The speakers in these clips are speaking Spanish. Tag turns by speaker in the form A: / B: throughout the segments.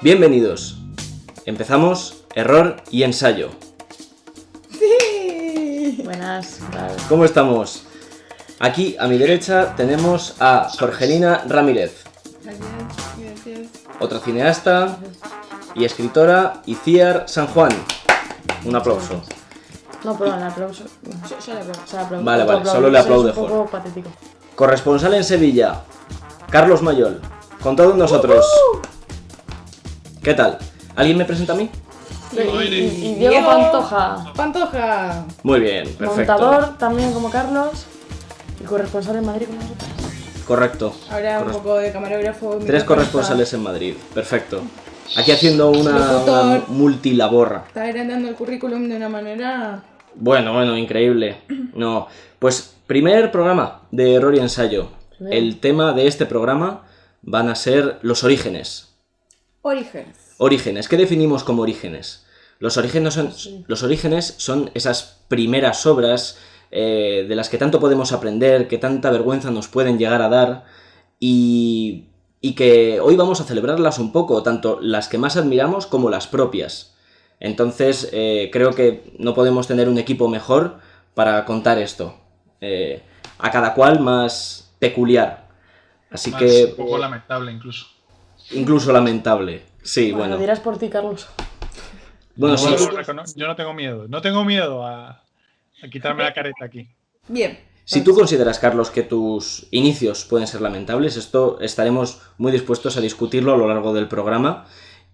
A: Bienvenidos. Empezamos Error y Ensayo.
B: Sí.
C: Buenas, ¿qué tal?
A: ¿Cómo estamos? Aquí a mi derecha tenemos a Jorgelina Ramírez,
B: Gracias.
A: otra cineasta y escritora, Itziar San Juan. Un aplauso.
C: No, perdón, el aplauso.
B: Yo le aplaudo.
C: O sea, aplauso.
A: Vale,
C: Otro
A: solo le aplaude,
C: Es un poco patético.
A: Corresponsal en Sevilla, Carlos Mayol. Con todos nosotros. ¿Qué tal? ¿Alguien me presenta a mí?
C: Y Diego Pantoja,
B: Pantoja.
A: Muy bien, perfecto.
C: montador también como Carlos y corresponsal en Madrid como nosotros.
A: Correcto.
B: Ahora un poco de camarógrafo.
A: Tres corresponsales en Madrid, perfecto. Aquí haciendo una
B: Locutor.
A: multilabor.
B: Está agrandando el currículum de una manera...
A: Bueno, increíble. No, pues primer programa de Error y Ensayo.
C: Bien.
A: El tema de este programa van a ser los orígenes.
B: Orígenes.
A: Orígenes, ¿qué definimos como orígenes? Los orígenes son esas primeras obras de las que tanto podemos aprender, que tanta vergüenza nos pueden llegar a dar y que hoy vamos a celebrarlas un poco, tanto las que más admiramos como las propias. Entonces creo que no podemos tener un equipo mejor para contar esto. A cada cual más peculiar. Así
D: Más,
A: que...
D: un poco lamentable incluso.
A: Incluso lamentable. Sí,
C: Bueno,
A: bueno.
C: dirás por ti, Carlos.
A: Bueno,
D: Yo
A: sí.
D: yo no tengo miedo. No tengo miedo a quitarme la careta aquí.
B: Bien.
A: Si tú consideras, Carlos, que tus inicios pueden ser lamentables, esto estaremos muy dispuestos a discutirlo a lo largo del programa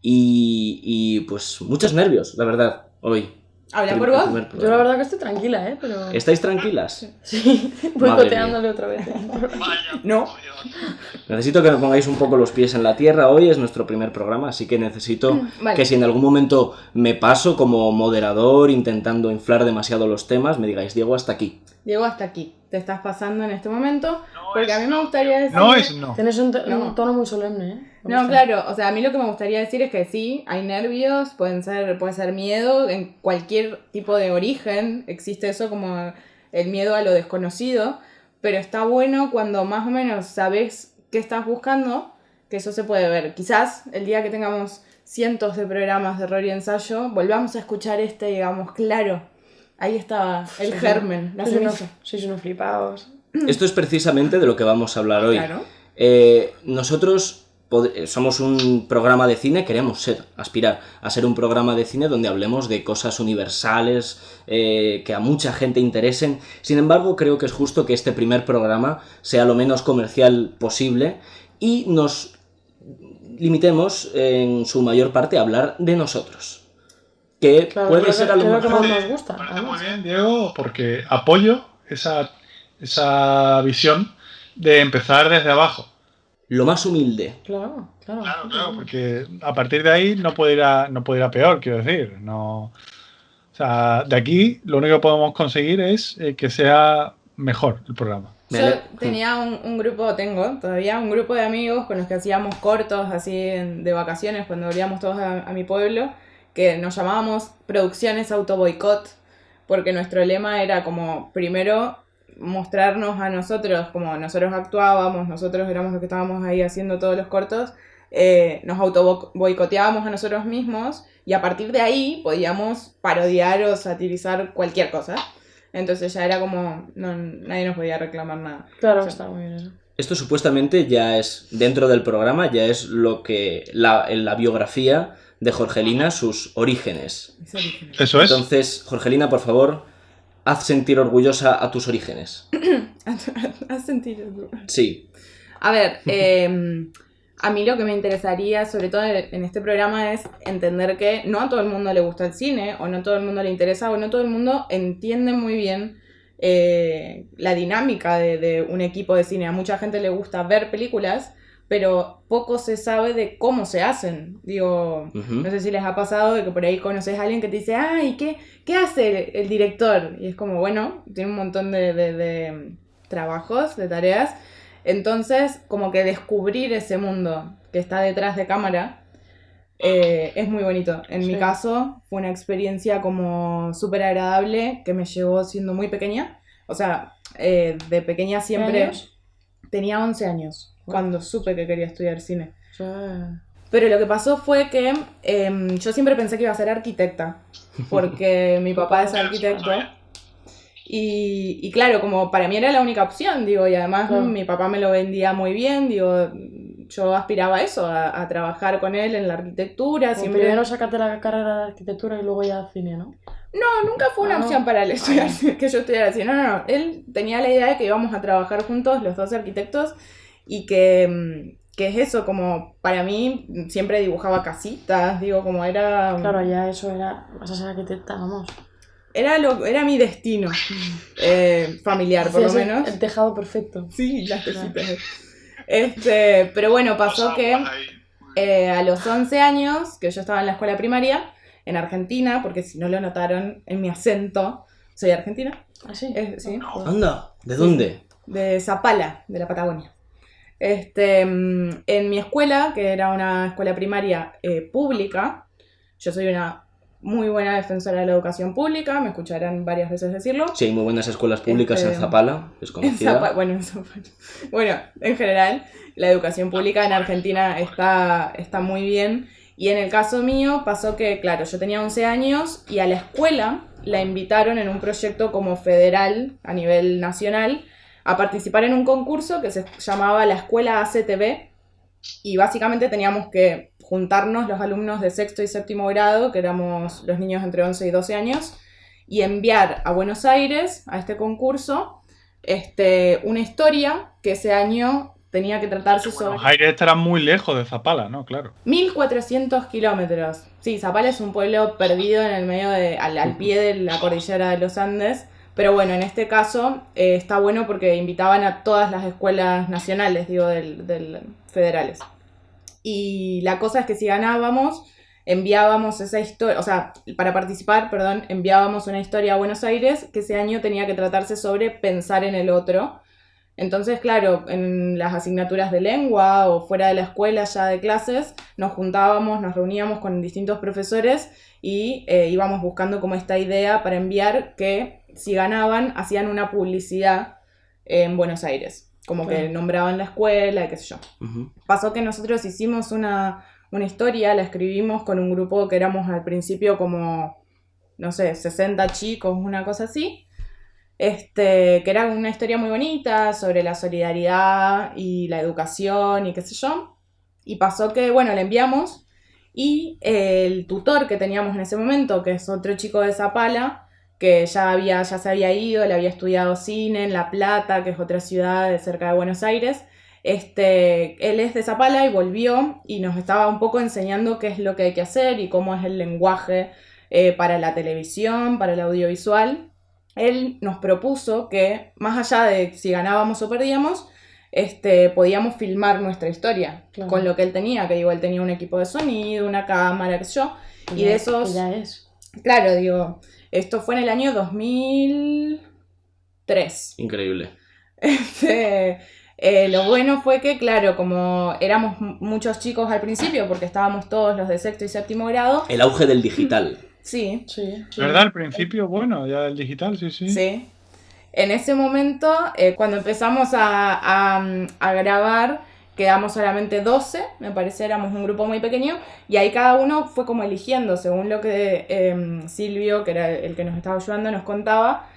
A: y pues muchos nervios, la verdad, hoy.
B: Habla por
A: El
B: vos.
A: primer
C: Yo
A: programa.
C: la verdad que estoy tranquila, pero...
A: ¿Estáis tranquilas?
C: Sí, boicoteándole otra vez.
B: No.
A: Necesito que me pongáis un poco los pies en la tierra. Hoy es nuestro primer programa, así que necesito
B: Vale.
A: que si en algún momento me paso como moderador intentando inflar demasiado los temas, me digáis, Diego, hasta aquí.
B: Diego, hasta aquí. Te estás pasando en este momento. Porque a mí me gustaría decir...
D: No es no.
C: Tienes un
B: No.
C: tono muy solemne, ¿eh? Me
B: No,
C: gusta.
B: claro, o sea, a mí lo que me gustaría decir es que sí, hay nervios, puede ser miedo, en cualquier tipo de origen existe eso como el miedo a lo desconocido, pero está bueno cuando más o menos sabes qué estás buscando, que eso se puede ver. Quizás el día que tengamos cientos de programas de error y ensayo, volvamos a escuchar este, digamos, claro, ahí estaba el germen, la semilla.
C: Sois unos flipados.
A: Esto es precisamente de lo que vamos a hablar hoy.
B: Claro.
A: Nosotros somos un programa de cine, queremos aspirar a ser un programa de cine donde hablemos de cosas universales, que a mucha gente interesen. Sin embargo, creo que es justo que este primer programa sea lo menos comercial posible y nos limitemos en su mayor parte a hablar de nosotros. Que
C: Claro,
A: puede
C: creo
A: ser
C: que-
A: a lo
C: creo que
A: mejor...
C: más nos gusta.
D: Parece muy
C: además.
D: bien, Diego, porque apoyo esa visión de empezar desde abajo.
A: lo más humilde.
C: Claro.
D: Claro, porque a partir de ahí no puede ir a peor, quiero decir. No, o sea, de aquí lo único que podemos conseguir es que sea mejor el programa.
A: Me
B: Yo
A: ale-
B: tenía tengo todavía un grupo de amigos con los que hacíamos cortos así de vacaciones cuando volvíamos todos a mi pueblo, que nos llamábamos Producciones Auto Boicot, porque nuestro lema era como primero mostrarnos a nosotros, como nosotros actuábamos, nosotros éramos los que estábamos ahí haciendo todos los cortos, nos auto boicoteábamos a nosotros mismos y a partir de ahí podíamos parodiar o satirizar cualquier cosa. Entonces ya era como, nadie nos podía reclamar nada.
C: Claro,
B: Sí.
C: está muy bien eso.
A: Esto supuestamente ya es, dentro del programa, ya es lo que en la biografía de Jorgelina, sus orígenes.
B: Es origen.
D: Eso es.
A: Entonces, Jorgelina, por favor, haz sentir orgullosa a tus orígenes.
B: ¿Has sentido?
A: Sí.
B: A ver, a mí lo que me interesaría, sobre todo en este programa, es entender que no a todo el mundo le gusta el cine, o no a todo el mundo le interesa, o no todo el mundo entiende muy bien la dinámica de un equipo de cine. A mucha gente le gusta ver películas, pero poco se sabe de cómo se hacen. Digo,
A: Ujú.
B: no sé si les ha pasado de que por ahí conoces a alguien que te dice, ay, ¿qué hace el director? Y es como, bueno, tiene un montón de trabajos, de tareas. Entonces, como que descubrir ese mundo que está detrás de cámara es muy bonito. En mi
C: Sí.
B: caso, fue una experiencia como súper agradable que me llegó siendo muy pequeña. O sea, de pequeña siempre...
C: años?
B: Tenía 11 años
C: Bueno.
B: cuando supe que quería estudiar cine.
C: O sea,
B: Pero lo que pasó fue que yo siempre pensé que iba a ser arquitecta, porque mi papá es arquitecto. Y claro, como para mí era la única opción, digo, y además mi papá me lo vendía muy bien, digo, yo aspiraba a eso, a trabajar con él en la arquitectura.
C: Siempre... Primero sacarte la carrera de arquitectura y luego ya cine, ¿no?
B: No, nunca fue una opción para él estudiar, que yo estudiara así. No. Él tenía la idea de que íbamos a trabajar juntos, los dos arquitectos, y que es eso, como para mí siempre dibujaba casitas, digo, como era...
C: Claro, ya eso era, vas a ser arquitecta, vamos.
B: Era mi destino familiar, por lo menos.
C: El tejado perfecto.
B: Sí, las casitas. Pero bueno, pasó que a los 11 años, que yo estaba en la escuela primaria, en Argentina, porque si no lo notaron en mi acento, soy argentina.
C: ¿Ah, sí?
B: Sí.
A: Anda, ¿de dónde?
B: De Zapala, de la Patagonia. En mi escuela, que era una escuela primaria pública, yo soy una muy buena defensora de la educación pública, me escucharán varias veces decirlo.
A: Sí, hay muy buenas escuelas públicas en Zapala, es conocida.
B: Bueno, en general, la educación pública en Argentina está muy bien. Y en el caso mío pasó que, claro, yo tenía 11 años y a la escuela la invitaron en un proyecto como federal a nivel nacional a participar en un concurso que se llamaba la Escuela ACTV, y básicamente teníamos que juntarnos los alumnos de sexto y séptimo grado, que éramos los niños entre 11 y 12 años, y enviar a Buenos Aires, a este concurso, una historia que ese año tenía que tratarse sobre...
D: Buenos Aires estará muy lejos de Zapala, ¿no? Claro.
B: 1400 kilómetros. Sí, Zapala es un pueblo perdido en el medio al pie de la cordillera de los Andes. Pero bueno, en este caso está bueno porque invitaban a todas las escuelas nacionales, digo, del federales. Y la cosa es que si ganábamos, enviábamos esa historia, o sea, para participar, perdón, enviábamos una historia a Buenos Aires que ese año tenía que tratarse sobre pensar en el otro. Entonces, claro, en las asignaturas de lengua o fuera de la escuela ya de clases, nos juntábamos, nos reuníamos con distintos profesores y íbamos buscando como esta idea para enviar que si ganaban, hacían una publicidad en Buenos Aires. Como que nombraban la escuela y qué sé yo. Uh-huh. Pasó que nosotros hicimos una historia, la escribimos con un grupo que éramos al principio como, no sé, 60 chicos, una cosa así. Que era una historia muy bonita sobre la solidaridad y la educación y qué sé yo. Y pasó que, bueno, la enviamos y el tutor que teníamos en ese momento, que es otro chico de Zapala, que ya se había ido, le había estudiado cine en La Plata, que es otra ciudad de cerca de Buenos Aires. Él es de Zapala y volvió y nos estaba un poco enseñando qué es lo que hay que hacer y cómo es el lenguaje para la televisión, para el audiovisual. Él nos propuso que, más allá de si ganábamos o perdíamos, podíamos filmar nuestra historia, claro, con lo que él tenía, que digo, él tenía un equipo de sonido, una cámara, qué sé yo, y de esos...
C: Que ya es.
B: Claro, digo, esto fue en el año 2003.
A: Increíble.
B: Lo bueno fue que, claro, como éramos muchos chicos al principio, porque estábamos todos los de sexto y séptimo grado...
A: El auge del digital.
B: Sí.
D: ¿Verdad? Al principio, bueno, ya el digital, sí.
B: Sí. En ese momento, cuando empezamos a grabar, quedamos solamente 12, me parece, éramos un grupo muy pequeño, y ahí cada uno fue como eligiendo, según lo que Silvio, que era el que nos estaba ayudando, nos contaba,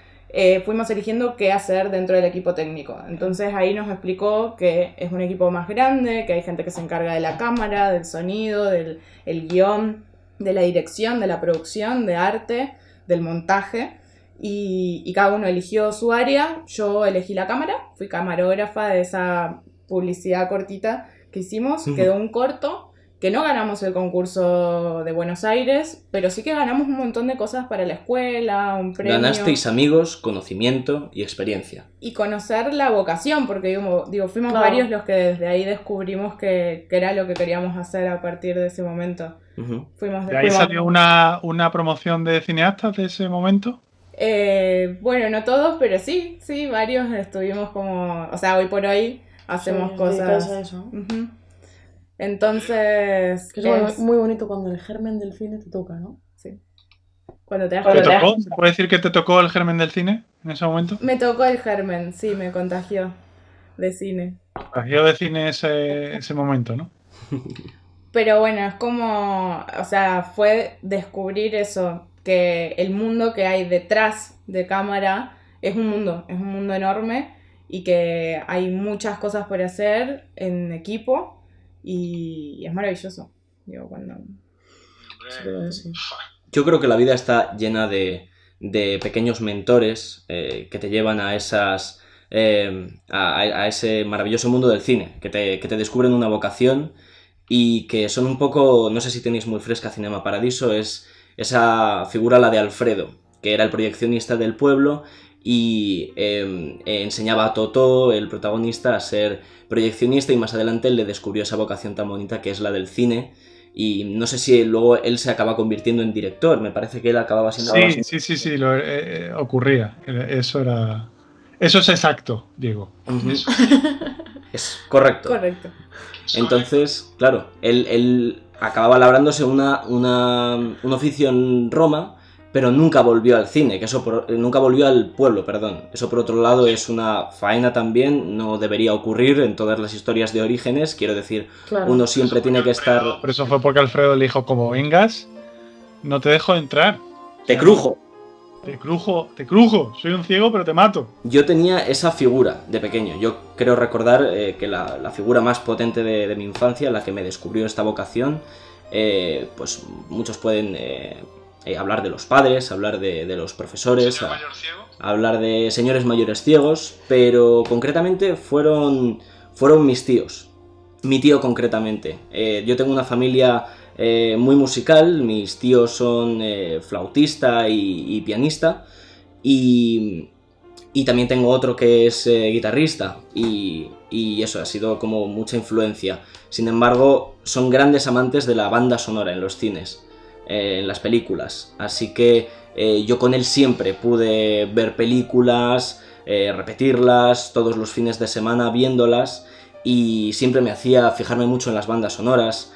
B: fuimos eligiendo qué hacer dentro del equipo técnico. Entonces ahí nos explicó que es un equipo más grande, que hay gente que se encarga de la cámara, del sonido, del guión, de la dirección, de la producción, de arte, del montaje, y cada uno eligió su área. Yo elegí la cámara, fui camarógrafa de esa publicidad cortita que hicimos, quedó un corto, que no ganamos el concurso de Buenos Aires, pero sí que ganamos un montón de cosas para la escuela, un premio.
A: Ganasteis amigos, conocimiento y experiencia.
B: Y conocer la vocación, porque digo, fuimos varios los que desde ahí descubrimos que era lo que queríamos hacer a partir de ese momento.
A: Uh-huh.
D: ¿De ahí salió una promoción de cineastas de ese momento?
B: Bueno, no todos, pero sí, varios estuvimos como... O sea, hoy por hoy hacemos cosas...
C: A eso.
B: Uh-huh. Entonces...
C: Es muy bonito cuando el germen del cine te toca, ¿no?
B: Sí. Cuando te
D: tocó? ¿Se puede decir que te tocó el germen del cine en ese momento?
B: Me tocó el germen, sí, me contagió de cine.
D: Contagió de cine ese momento, ¿no?
B: Pero bueno, es como, o sea, fue descubrir eso, que el mundo que hay detrás de cámara es un mundo enorme y que hay muchas cosas por hacer en equipo y es maravilloso. Digo, cuando...
C: Sí.
A: Yo creo que la vida está llena de pequeños mentores que te llevan a esas a ese maravilloso mundo del cine, que te descubren una vocación y que son un poco, no sé si tenéis muy fresca Cinema Paradiso, es esa figura, la de Alfredo, que era el proyeccionista del pueblo y enseñaba a Totó, el protagonista, a ser proyeccionista y más adelante le descubrió esa vocación tan bonita que es la del cine. Y no sé si luego él se acaba convirtiendo en director, me parece que él acababa siendo...
D: Sí, ocurría. Eso es exacto, Diego.
A: Uh-huh. Es correcto.
B: Correcto.
A: Entonces, claro, él acababa labrándose un oficio en Roma, pero nunca volvió al cine, nunca volvió al pueblo, perdón. Eso por otro lado es una faena también, no debería ocurrir en todas las historias de Orígenes, quiero decir, claro. Uno siempre tiene que estar...
D: Pero eso fue porque Alfredo le dijo, como vengas, no te dejo entrar.
A: Te crujo.
D: Te crujo, soy un ciego pero te mato.
A: Yo tenía esa figura de pequeño, yo creo recordar que la figura más potente de mi infancia, la que me descubrió esta vocación, pues muchos pueden... hablar de los padres, hablar de los profesores, hablar de señores mayores ciegos, pero concretamente fueron mis tíos. Mi tío concretamente. Yo tengo una familia muy musical, mis tíos son flautista y pianista, y también tengo otro que es guitarrista, y eso ha sido como mucha influencia. Sin embargo, son grandes amantes de la banda sonora en los cines. En las películas, así que yo con él siempre pude ver películas, repetirlas todos los fines de semana viéndolas y siempre me hacía fijarme mucho en las bandas sonoras.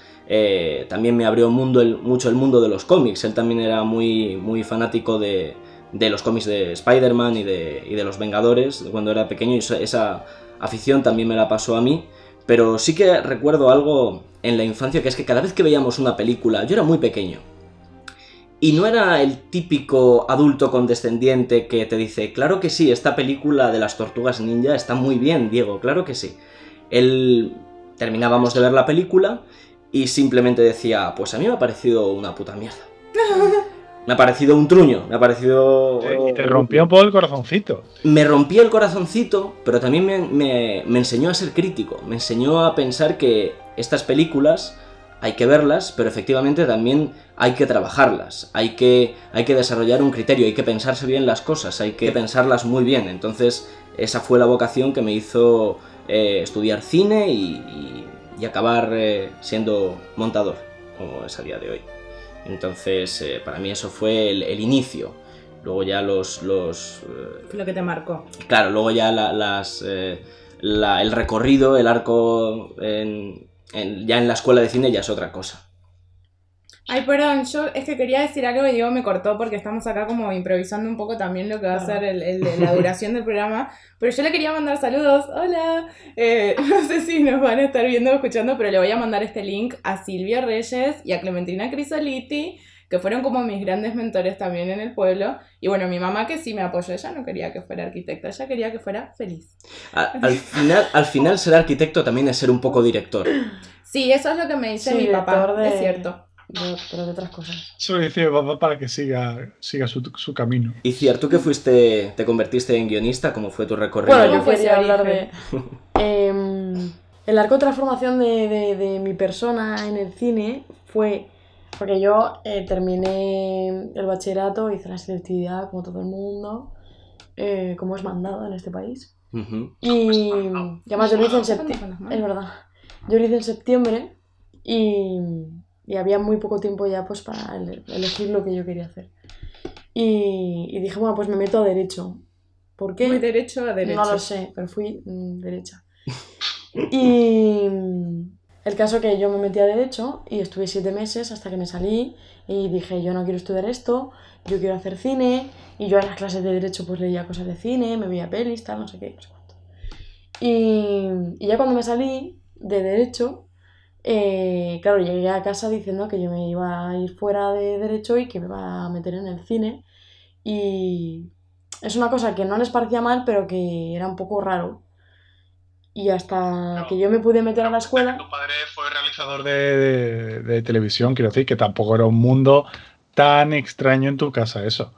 A: También me abrió mucho el mundo de los cómics, él también era muy fanático de los cómics de Spider-Man y de los Vengadores cuando era pequeño, y esa afición también me la pasó a mí. Pero sí que recuerdo algo en la infancia, que es que cada vez que veíamos una película, yo era muy pequeño, y no era el típico adulto condescendiente que te dice, claro que sí, esta película de las tortugas ninja está muy bien, Diego, claro que sí. Él terminábamos de ver la película y simplemente decía, pues a mí me ha parecido una puta mierda. Me ha parecido un truño, me ha parecido...
D: Y te rompió un poco el corazoncito.
A: Me rompía el corazoncito, pero también me enseñó a ser crítico, me enseñó a pensar que estas películas... hay que verlas, pero efectivamente también hay que trabajarlas, hay que desarrollar un criterio, hay que pensarse bien las cosas, hay que pensarlas muy bien. Entonces esa fue la vocación que me hizo estudiar cine y acabar siendo montador, como es a día de hoy. Entonces para mí eso fue el inicio. Luego ya
B: Fue lo que te marcó.
A: Claro, luego ya el recorrido, el arco ya en la escuela de cine ya es otra cosa.
B: Ay, perdón, yo es que quería decir algo y Diego me cortó porque estamos acá como improvisando un poco también lo que va a ser la duración del programa, pero yo le quería mandar saludos, hola, no sé si nos van a estar viendo o escuchando, pero le voy a mandar este link a Silvia Reyes y a Clementina Crisoliti, que fueron como mis grandes mentores también en el pueblo, y bueno, mi mamá que sí me apoyó, ella no quería que fuera arquitecta, ella quería que fuera feliz.
A: Al final ser arquitecto también es ser un poco director.
B: Sí, eso es lo que me dice mi papá, es cierto.
C: Pero de otras cosas.
D: Eso lo dice mi papá para que siga su camino.
A: Y Ciar, tú que te convertiste en guionista, ¿cómo fue tu recorrido?
C: Bueno, yo quería hablar de... el arco de transformación de mi persona en el cine fue... Porque yo terminé el bachillerato, hice la selectividad como todo el mundo, como es mandado en este país.
A: Uh-huh.
C: Y además yo lo hice en septiembre, es verdad. Yo lo hice en septiembre y había muy poco tiempo ya pues para elegir lo que yo quería hacer. Y dije, bueno, pues me meto a Derecho. ¿Por qué?
B: Muy derecho a derecho.
C: No lo sé, pero fui derecha. Y el caso que yo me metí a Derecho y estuve 7 meses hasta que me salí y dije, yo no quiero estudiar esto, yo quiero hacer cine. Y yo en las clases de Derecho pues leía cosas de cine, me veía pelis, tal, no sé qué, no sé cuánto. Y ya cuando me salí de Derecho, Claro, llegué a casa diciendo que yo me iba a ir fuera de Derecho y que me iba a meter en el cine. Y es una cosa que no les parecía mal, pero que era un poco raro. Y hasta que yo me pude meter a la escuela...
D: Tu padre fue realizador de televisión, quiero decir, que tampoco era un mundo tan extraño en tu casa eso.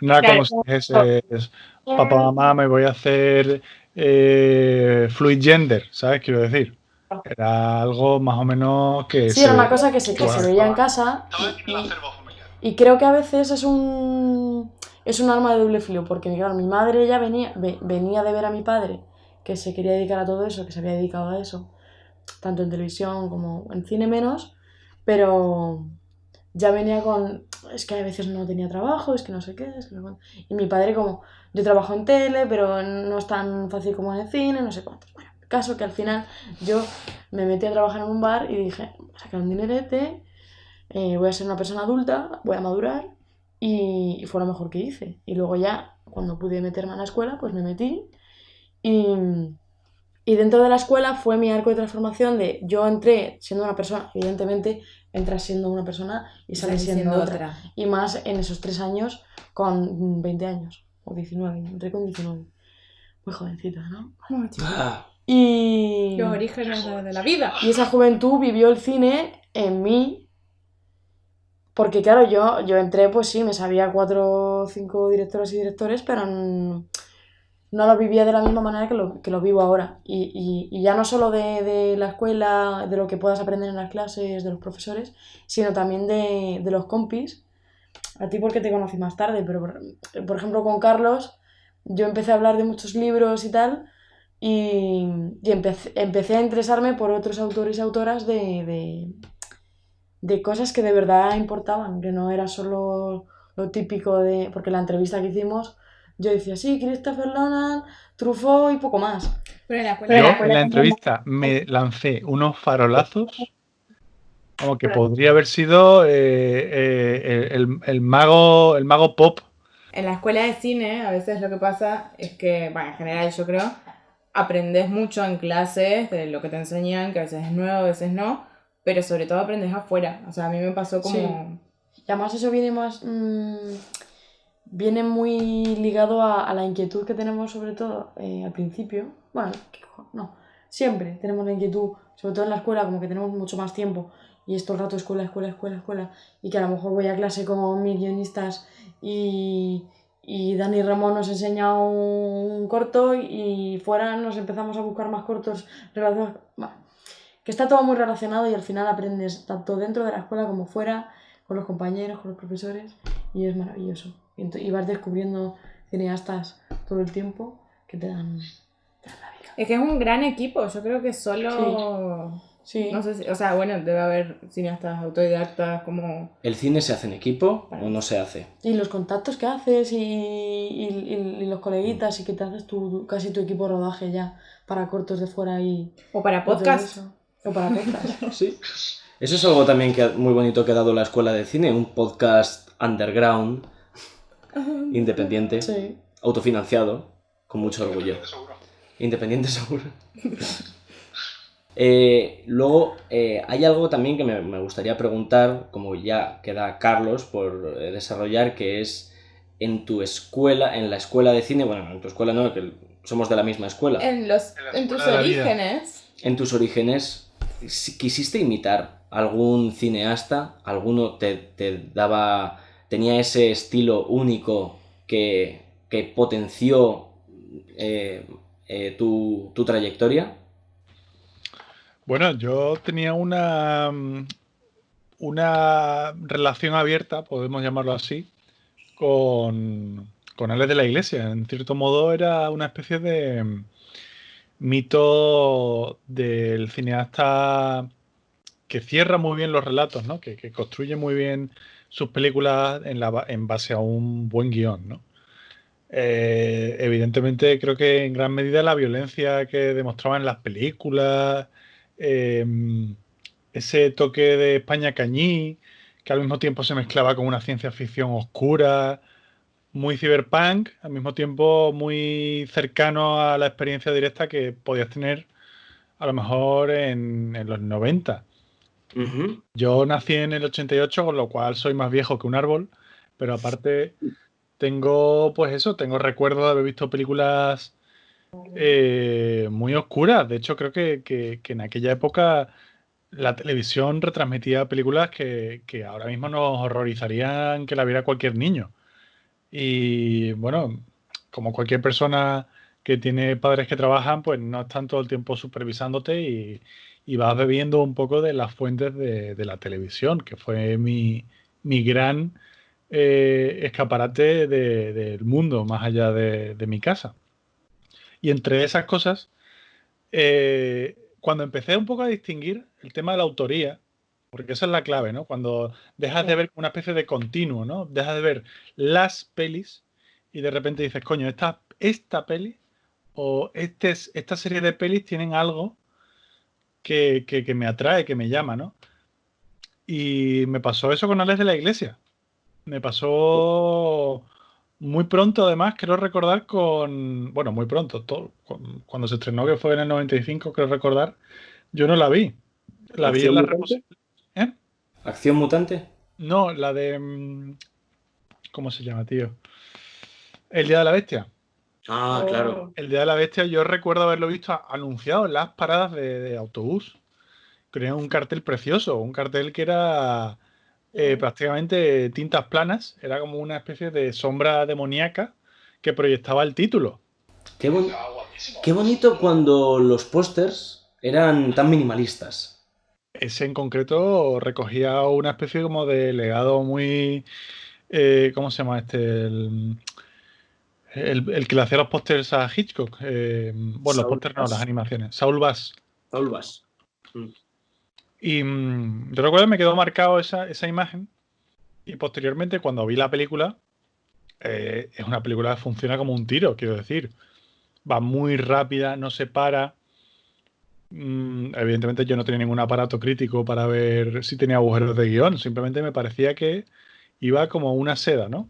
D: No era como
B: Claro.
D: si dijeses, papá, mamá, me voy a hacer fluid gender, ¿sabes? Quiero decir. Era algo más o menos que
C: Sí, era una
D: se...
C: cosa que se veía en casa y creo que a veces es un arma de doble filo, porque claro, mi madre ya venía de ver a mi padre que se quería dedicar a todo eso, que se había dedicado a eso, tanto en televisión como en cine menos, pero ya venía con, es que a veces no tenía trabajo, es que no sé qué, es que no sé cuánto. Y mi padre como, yo trabajo en tele, pero no es tan fácil como en el cine, no sé cuánto. Bueno, el caso que al final yo me metí a trabajar en un bar y dije, voy a sacar un dinerete, voy a ser una persona adulta, voy a madurar y fue lo mejor que hice. Y luego ya, cuando pude meterme a la escuela, pues me metí y, y dentro de la escuela fue mi arco de transformación de yo entré siendo una persona, evidentemente entras siendo una persona y sales siendo otra. Y más en esos 3 años con 20 años o 19, entré con 19. Muy jovencita, ¿no?
B: Muy chico.
C: Y...
B: Los orígenes de la vida.
C: Y esa juventud vivió el cine en mí. Porque claro, yo entré, pues sí, me sabía 4 o 5 directoras y directores, pero no lo vivía de la misma manera que lo vivo ahora. Y ya no solo de la escuela, de lo que puedas aprender en las clases, de los profesores, sino también de los compis. A ti porque te conocí más tarde, pero por ejemplo con Carlos, yo empecé a hablar de muchos libros y tal, y empecé a interesarme por otros autores y autoras de cosas que de verdad importaban, que no era solo lo típico de... Porque la entrevista que hicimos, yo decía, sí, Christopher Nolan, Truffaut y poco más.
B: Pero en la
D: Yo
B: escuela
D: en la entrevista me lancé unos farolazos como que podría haber sido el mago pop.
B: en la escuela de cine, a veces lo que pasa es que, bueno, en general yo creo, aprendes mucho en clases de lo que te enseñan, que a veces es nuevo, a veces no, pero sobre todo aprendes afuera. O sea, a mí me pasó como...
C: Sí. Y además eso viene más... viene muy ligado a la inquietud que tenemos sobre todo al principio. Bueno, no, siempre tenemos la inquietud, sobre todo en la escuela, como que tenemos mucho más tiempo y es todo el rato escuela, escuela, escuela, escuela, y que a lo mejor voy a clase con mis guionistas y Dani Ramón nos enseña un corto y fuera nos empezamos a buscar más cortos relacionados. Bueno, que está todo muy relacionado y al final aprendes tanto dentro de la escuela como fuera, con los compañeros, con los profesores, y es maravilloso. Y vas descubriendo cineastas todo el tiempo que te dan la vida.
B: Es que es un gran equipo, yo creo que solo...
C: Sí.
B: No sé si, o sea, bueno, debe haber cineastas autodidactas como...
A: ¿El cine se hace en equipo o no se hace?
C: Y los contactos que haces y los coleguitas y que te haces casi tu equipo de rodaje ya para cortos de fuera y...
B: O para podcast.
C: O para podcast.
A: Sí. Eso es algo también muy bonito que ha dado la escuela de cine, un podcast underground, independiente,
C: Sí.
A: autofinanciado, con mucho orgullo. Independiente seguro. Luego, hay algo también que me gustaría preguntar, como ya queda Carlos por desarrollar, que es en tu escuela, en la escuela de cine, bueno, en tu escuela no, que somos de la misma escuela.
B: En tus
D: de la vida.
B: orígenes.
A: En tus orígenes, si quisiste imitar algún cineasta, alguno te daba, tenía ese estilo único que potenció tu trayectoria.
D: Bueno, yo tenía una relación abierta, podemos llamarlo así, con Alex de la Iglesia. En cierto modo era una especie de mito del cineasta que cierra muy bien los relatos, ¿no? Que construye muy bien sus películas en base a un buen guión, ¿no? Evidentemente creo que en gran medida la violencia que demostraban las películas, ese toque de España cañí, que al mismo tiempo se mezclaba con una ciencia ficción oscura, muy cyberpunk, al mismo tiempo muy cercano a la experiencia directa que podías tener a lo mejor en los 90.
A: Ujú.
D: Yo nací en el 88, con lo cual soy más viejo que un árbol, pero aparte tengo, pues eso, tengo recuerdos de haber visto películas muy oscuras. De hecho, creo que en aquella época la televisión retransmitía películas que ahora mismo nos horrorizarían que la viera cualquier niño. Y bueno, como cualquier persona que tiene padres que trabajan, pues no están todo el tiempo supervisándote y vas bebiendo un poco de las fuentes de la televisión, que fue mi gran escaparate del mundo, más allá de mi casa. Y entre esas cosas, cuando empecé un poco a distinguir el tema de la autoría, porque esa es la clave, ¿no? Cuando dejas de ver una especie de continuo, ¿no? Dejas de ver las pelis y de repente dices, coño, esta peli o esta serie de pelis tienen algo que me atrae, que me llama, ¿no? Y me pasó eso con Alex de la Iglesia. Me pasó muy pronto, además, creo recordar bueno, muy pronto, cuando se estrenó, que fue en el 95, creo recordar, yo no la vi. La vi en
A: ¿Acción
D: la
A: mutante?
D: reposición. ¿Eh?
A: ¿Acción mutante?
D: No, la de... ¿cómo se llama, tío? El Día de la Bestia.
A: Ah, claro.
C: Oh.
D: El Día de la Bestia yo recuerdo haberlo visto anunciado en las paradas de autobús. Creo un cartel precioso, un cartel que era prácticamente tintas planas, era como una especie de sombra demoníaca que proyectaba el título.
A: Qué, bon- Qué bonito cuando los pósters eran tan minimalistas.
D: Ese en concreto recogía una especie como de legado muy... ¿cómo se llama este? El que le hacía los pósters a Hitchcock. Bueno, los
A: Saul
D: pósters no, las
A: Bass.
D: animaciones. Saul Bass.
A: Saul Bass. Mm.
D: Y yo recuerdo que me quedó marcado esa imagen. Y posteriormente, cuando vi la película, es una película que funciona como un tiro, quiero decir. Va muy rápida, no se para. Evidentemente yo no tenía ningún aparato crítico para ver si tenía agujeros de guión. Simplemente me parecía que iba como una seda, ¿no?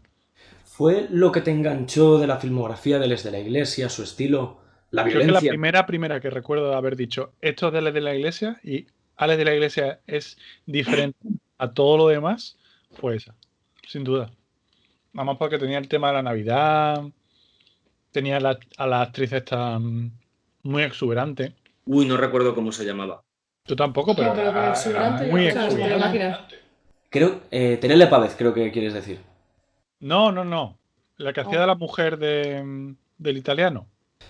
A: ¿Fue lo que te enganchó de la filmografía de Les de la Iglesia, su estilo, la
D: Creo que la
A: violencia?
D: primera que recuerdo de haber dicho, esto es de Alex de la Iglesia y Alex de la Iglesia es diferente a todo lo demás, fue esa, sin duda. Nada más porque tenía el tema de la Navidad, tenía a la actriz esta muy exuberante.
A: Uy, no recuerdo cómo se llamaba.
D: Tú tampoco, pero
C: No, pero con
D: era
C: exuberante yo
D: muy
C: creo
B: Claro,
C: que
B: te
C: es
B: lo
D: exuberante.
B: imaginas.
A: Creo, Terele Pávez, creo que quieres decir.
D: No, no, no. La que hacía
C: Oh.
D: de la mujer del italiano.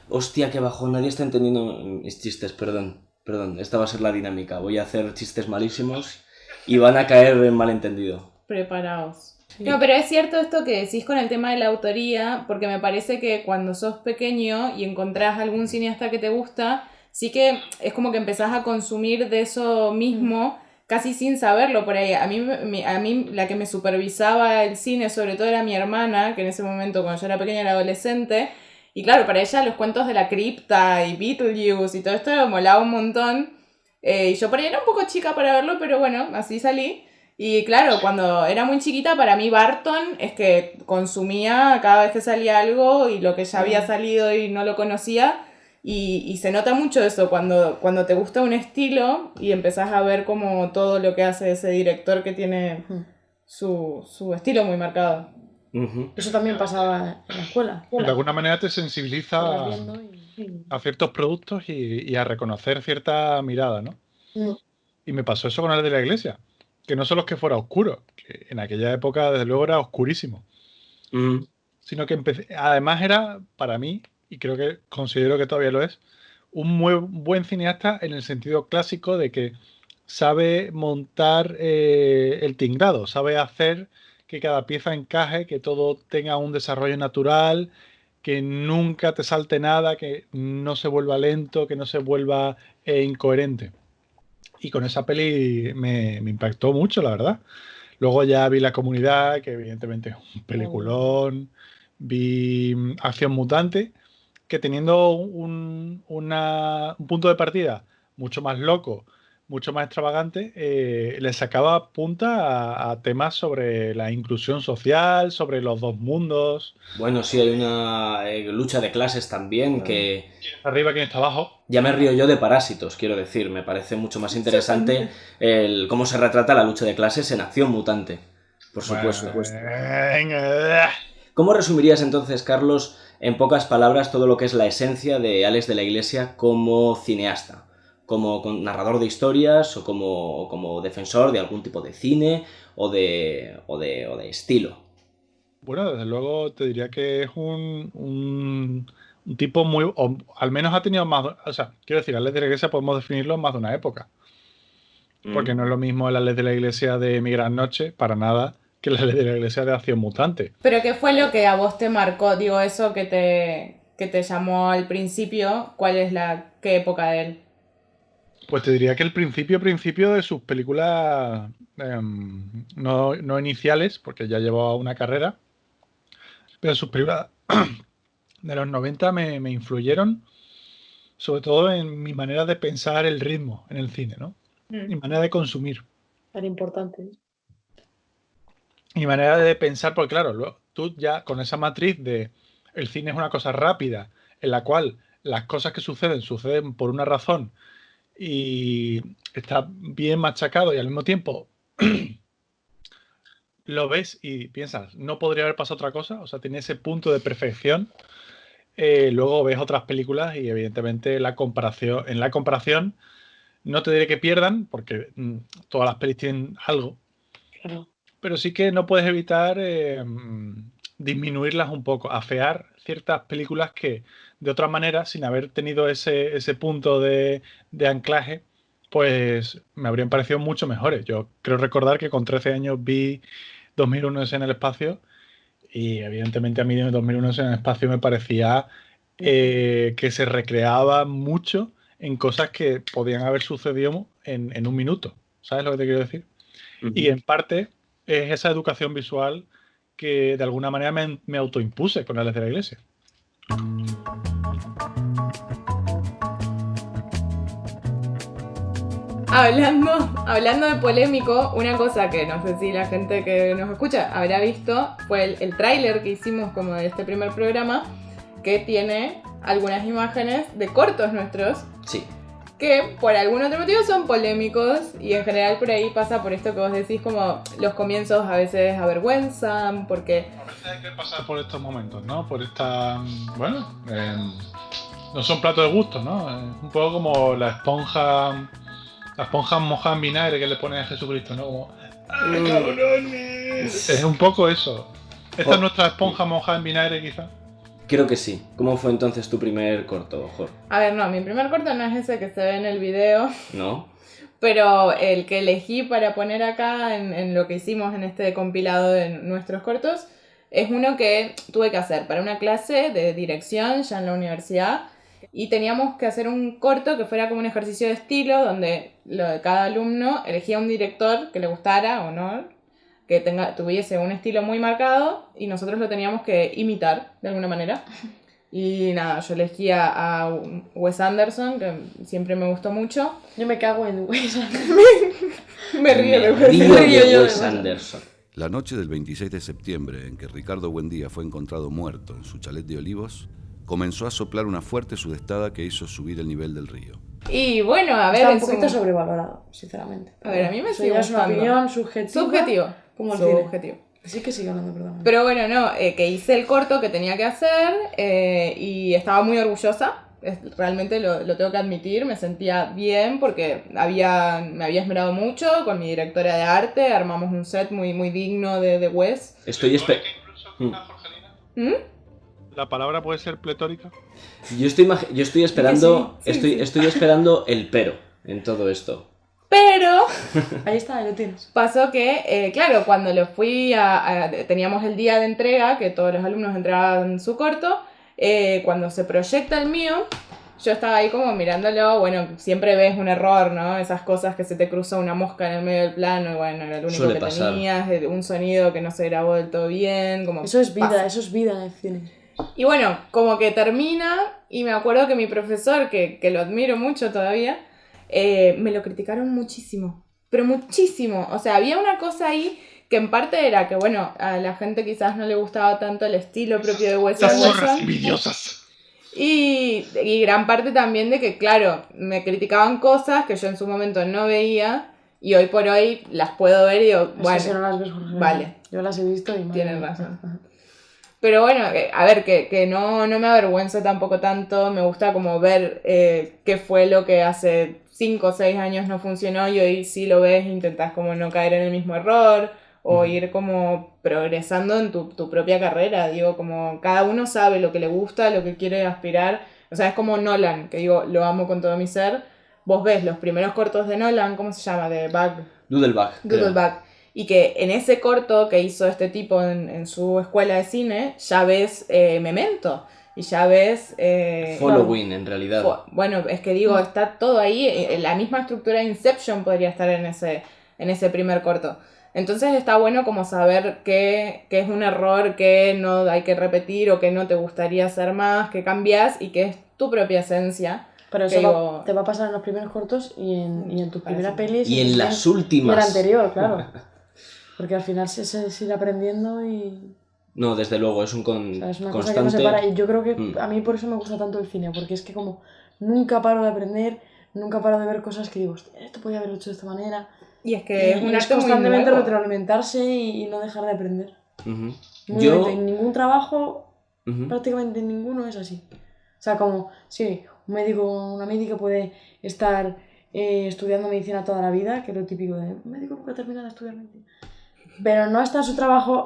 A: Hostia, qué bajo, nadie está entendiendo mis chistes, perdón. Perdón, esta va a ser la dinámica. Voy a hacer chistes malísimos y van a caer en malentendido.
B: Preparaos. No, pero es cierto esto que decís con el tema de la autoría, porque me parece que cuando sos pequeño y encontrás algún cineasta que te gusta, sí que es como que empezás a consumir de eso mismo, casi sin saberlo por ahí. A mí la que me supervisaba el cine sobre todo era mi hermana, que en ese momento cuando yo era pequeña era adolescente, y claro, para ella los cuentos de la cripta y Beetlejuice y todo esto me molaba un montón. Y yo por ahí era un poco chica para verlo, pero bueno, así salí. Y claro, cuando era muy chiquita, para mí Barton es que consumía cada vez que salía algo y lo que ya había salido y no lo conocía. Y se nota mucho eso cuando te gusta un estilo y empezás a ver como todo lo que hace ese director que tiene su estilo muy marcado.
A: Ujú.
C: Eso también pasaba en la escuela.
D: De alguna manera te
C: Ibas
D: sensibiliza
C: viendo y...
D: a ciertos productos y a reconocer cierta mirada, ¿no?
C: Mm.
D: Y me pasó eso con el de la iglesia. Que no solo es que fuera oscuro, que en aquella época desde luego era oscurísimo,
A: Mm.
D: sino que además era para mí, y creo que considero que todavía lo es, un muy buen cineasta en el sentido clásico de que sabe montar el tinglado, sabe hacer que cada pieza encaje, que todo tenga un desarrollo natural, que nunca te salte nada, que no se vuelva lento, que no se vuelva incoherente. Y con esa peli me impactó mucho, la verdad. Luego ya vi La Comunidad, que evidentemente es un peliculón. Vi Acción Mutante, que teniendo un punto de partida mucho más loco, mucho más extravagante, le sacaba punta a temas sobre la inclusión social, sobre los dos mundos,
A: Bueno, sí, hay una lucha de clases también que
D: arriba quién está abajo.
A: ya me río yo de Parásitos, quiero decir. Me parece mucho más interesante el cómo se retrata la lucha de clases en Acción Mutante. Por supuesto.
D: Venga.
A: ¿Cómo resumirías entonces, Carlos, en pocas palabras, todo lo que es la esencia de Alex de la Iglesia como cineasta? Como narrador de historias o como defensor de algún tipo de cine o de estilo.
D: Bueno, desde luego te diría que es un tipo muy, o al menos ha tenido más, o sea, quiero decir, Alex de la Iglesia podemos definirlo en más de una época, porque no es lo mismo el Alex de la Iglesia de Mi Gran Noche, para nada, que el Alex de la Iglesia de Acción Mutante.
B: Pero ¿qué fue lo que a vos te marcó? Digo, eso que te llamó al principio, ¿cuál es qué época de él?
D: Pues te diría que el principio de sus películas, no iniciales, porque ya llevaba una carrera, pero sus películas de los 90 me influyeron, sobre todo en mi manera de pensar el ritmo en el cine, ¿no? Mi manera de consumir.
C: Tan importante.
D: Mi manera de pensar, porque claro, tú ya con esa matriz de el cine es una cosa rápida, en la cual las cosas que suceden por una razón y está bien machacado y al mismo tiempo lo ves y piensas, no podría haber pasado otra cosa, o sea, tiene ese punto de perfección. Luego ves otras películas y evidentemente en la comparación no te diré que pierdan, porque todas las pelis tienen algo,
C: Claro.
D: pero sí que no puedes evitar disminuirlas un poco, afear ciertas películas que de otra manera, sin haber tenido ese punto de anclaje, pues me habrían parecido mucho mejores. Yo creo recordar que con 13 años vi 2001 en el espacio y evidentemente a mí 2001 en el espacio me parecía que se recreaba mucho en cosas que podían haber sucedido en un minuto. ¿Sabes lo que te quiero decir? Y en parte es esa educación visual que de alguna manera me autoimpuse con Alex de la Iglesia.
B: Hablando de polémico, una cosa que no sé si la gente que nos escucha habrá visto fue el tráiler que hicimos como de este primer programa, que tiene algunas imágenes de cortos nuestros.
A: Sí.
B: Que por algún otro motivo son polémicos y en general por ahí pasa por esto que vos decís, como los comienzos a veces avergüenzan, porque...
D: A veces hay que pasar por estos momentos, ¿no? Por esta... Bueno, no son platos de gusto, ¿no? Es un poco como la esponja mojada en vinagre que le pones a Jesucristo, ¿no? Como, ¡ay, cabrones! Es un poco eso. ¿Esta es nuestra esponja mojada en vinagre, quizá?
A: Creo que sí. ¿Cómo fue entonces tu primer corto, Jorge?
B: A ver, no, mi primer corto no es ese que se ve en el video,
A: ¿No?
B: pero el que elegí para poner acá en lo que hicimos en este compilado de nuestros cortos es uno que tuve que hacer para una clase de dirección ya en la universidad. Y teníamos que hacer un corto que fuera como un ejercicio de estilo, donde cada alumno elegía un director que le gustara o no, que tuviese un estilo muy marcado, y nosotros lo teníamos que imitar de alguna manera. Y nada, yo elegía a Wes Anderson, que siempre me gustó mucho.
C: Yo me cago en Wes Anderson.
B: Me río de
A: Wes Anderson.
E: La noche del 26 de septiembre, en que Ricardo Buendía fue encontrado muerto en su chalet de Olivos, comenzó a soplar una fuerte sudestada que hizo subir el nivel del río.
B: Y bueno, a ver...
C: Está un poquito sobrevalorado, sinceramente.
B: A ver, a mí me
C: Eso
B: sigue
C: ya es una
B: gustando.
C: opinión subjetiva.
B: Subjetivo.
C: Como el cine.
B: Subjetivo.
C: Sí que sigue hablando, perdón.
B: Pero bueno, no, que hice el corto que tenía que hacer y estaba muy orgullosa. Realmente lo tengo que admitir, me sentía bien porque me había esmerado mucho con mi directora de arte, armamos un set muy, muy digno de Wes.
A: Estoy esperando.
D: La palabra puede ser pletórica.
A: Yo estoy esperando.
B: Sí.
A: Estoy esperando el pero en todo esto.
B: Pero
C: Ahí está, ahí lo tienes.
B: pasó que, claro, cuando lo fui teníamos el día de entrega, que todos los alumnos entregaban su corto. Cuando se proyecta el mío, yo estaba ahí como mirándolo. Bueno, siempre ves un error, ¿no? Esas cosas que se te cruza una mosca en el medio del plano y bueno, era lo único
A: Suele
B: que
A: pasar.
B: tenías, un sonido que no se grabó del todo bien, como
C: Eso es vida,
B: pasa.
C: eso es vida en el cine.
B: Y bueno, como que termina y me acuerdo que mi profesor, que lo admiro mucho todavía, me lo criticaron muchísimo, pero muchísimo. O sea, había una cosa ahí que en parte era que, bueno, a la gente quizás no le gustaba tanto el estilo propio de Wes
D: Las zorras
B: Anderson.
D: envidiosas.
B: Y gran parte también de que, claro, me criticaban cosas que yo en su momento no veía y hoy por hoy las puedo ver y digo,
C: Es
B: bueno,
C: que si no las ves, Jorge,
B: vale.
C: Yo las he visto y...
B: Tienes razón. Pero bueno, a ver, que no me avergüenzo tampoco tanto, me gusta como ver qué fue lo que hace 5 o 6 años no funcionó y hoy sí lo ves e intentás como no caer en el mismo error o ir como progresando en tu propia carrera, digo, como cada uno sabe lo que le gusta, lo que quiere aspirar, o sea, es como Nolan, que digo, lo amo con todo mi ser, vos ves los primeros cortos de Nolan, ¿cómo se llama? De
A: Doodlebug. creo.
B: Doodlebug. Y que en ese corto que hizo este tipo en su escuela de cine, ya ves Memento. Y ya ves...
A: Following, en realidad.
B: Bueno, es que digo, está todo ahí. La misma estructura de Inception podría estar en ese primer corto. Entonces está bueno como saber qué es un error, qué no hay que repetir o qué no te gustaría hacer más, qué cambias y qué es tu propia esencia.
C: Pero
B: Que
C: eso
B: digo,
C: te va a pasar en los primeros cortos y en tu primera peli.
A: Y en las
C: Y en
A: últimas.
C: la anterior, claro. Porque al final se irá aprendiendo y...
A: No, desde luego, es un
C: O sea, es una cosa
A: constante.
C: que no se para. Y yo creo que
A: Mm.
C: a mí por eso me gusta tanto el cine, porque es que como nunca paro de aprender, nunca paro de ver cosas que digo, "Hostia, esto podía haberlo hecho de esta manera".
B: y es que es
C: Y
B: un
C: es
B: arte muy
C: constantemente
B: nuevo.
C: retroalimentarse y no dejar de aprender.
A: Ujú.
C: Muy
A: Yo.
C: bonito. En ningún trabajo,
A: Ujú.
C: prácticamente en ninguno es así. O sea, como, sí, un médico o una médica puede estar estudiando medicina toda la vida, que es lo típico de un médico nunca termina de estudiar medicina. Pero no está en su trabajo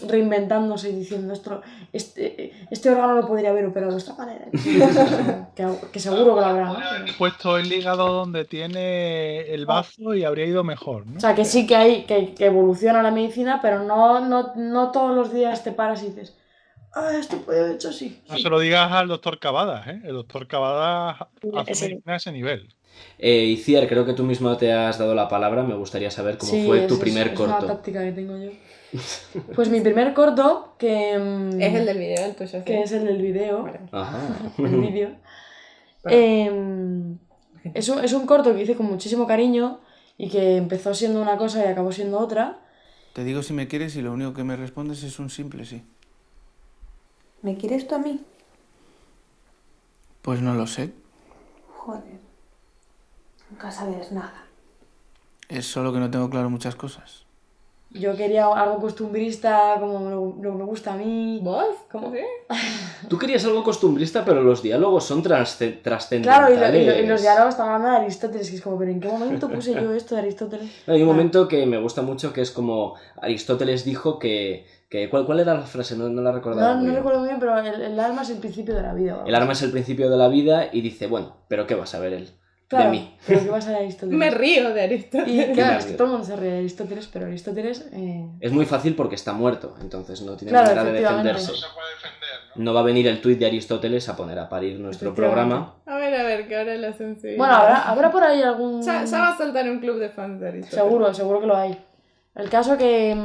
C: reinventándose y diciendo este órgano lo podría haber operado de esta manera. que seguro que lo habrá, ¿no?
D: Podría puesto el hígado donde tiene el bazo y habría ido mejor, ¿no?
C: O sea, que sí que hay que evoluciona la medicina, pero no todos los días te paras y dices, esto podría haber hecho así.
D: No se lo digas al doctor Cavadas, ¿eh? El doctor Cavadas hace
C: Ese-
D: medicina a ese nivel.
A: Iciar, creo que tú mismo te has dado la palabra. Me gustaría saber cómo
C: Sí,
A: fue tu
C: es
A: primer
C: una
A: corto.
C: táctica que tengo yo. Pues mi primer corto, que
B: Es el del video, el tuyo. ¿sí?
C: que es el del video,
B: Bueno,
A: Ajá.
C: el vídeo.
B: Perdón.
C: Es un corto que hice con muchísimo cariño y que empezó siendo una cosa y acabó siendo otra.
F: Te digo si me quieres y lo único que me respondes es un simple sí.
G: ¿Me quieres tú a mí?
F: Pues no lo sé.
G: Joder. Nunca sabes nada.
F: Es solo que no tengo claro muchas cosas.
C: Yo quería algo costumbrista, como lo me gusta a mí.
B: ¿Vos?
C: ¿Cómo?
B: ¿Sí?
A: Tú querías algo costumbrista, pero los diálogos son trascendentales.
C: Claro, y los diálogos estaban hablando de Aristóteles, que es como, pero ¿en qué momento puse yo esto de Aristóteles?
A: Hay un momento que me gusta mucho que es como Aristóteles dijo que ¿cuál era la frase? No la recordaba muy
C: No
A: bien.
C: recuerdo muy bien, pero el alma es el principio de la vida.
A: El arma es el principio de la vida y dice, bueno, pero ¿qué vas a ver él?
C: Claro,
A: De mí.
C: pero ¿qué va a ser Aristóteles?
B: Me río de
C: Y
B: Aristóteles.
C: claro, es que todo el mundo se ríe de Aristóteles, pero Aristóteles...
A: Es muy fácil porque está muerto, entonces no tiene
C: Claro,
A: manera de
C: efectivamente.
A: defenderse.
D: Se puede defender, ¿no?
A: No va a venir el tuit de Aristóteles a poner a parir nuestro
C: Efectivamente.
A: programa.
B: A ver, que ahora lo sensible.
C: Bueno, ¿habrá por ahí algún...
B: Ya va a saltar un club de fans de Aristóteles.
C: Seguro que lo hay. El caso que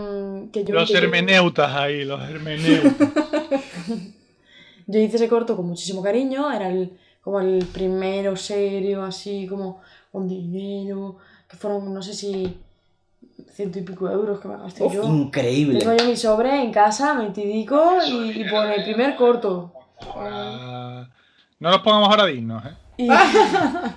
C: yo...
D: Los
C: que yo-
D: hermeneutas ahí, los hermeneutas.
C: Yo hice ese corto con muchísimo cariño, era como el primero serio, así como con dinero, que fueron, no sé si 100 y pico euros que me gasté
A: Uf,
C: yo.
A: increíble.
C: Tengo yo mi sobre en casa, metidico, y por el primer corto.
D: No nos pongamos ahora dignos, ¿eh?
C: Y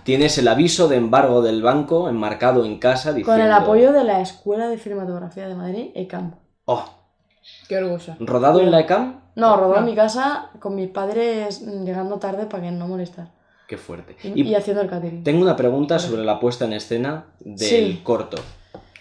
A: Tienes el aviso de embargo del banco enmarcado en casa diciendo...
C: con el apoyo de la Escuela de Cinematografía de Madrid, ECAM.
A: Oh,
B: Qué orgullo.
A: ¿rodado en la ECAM?
C: No, rodó en
B: No.
C: mi casa con mis padres llegando tarde para que no molestar.
A: Qué fuerte.
C: Y haciendo el catering.
A: Tengo una pregunta sobre la puesta en escena del
C: Sí.
A: corto.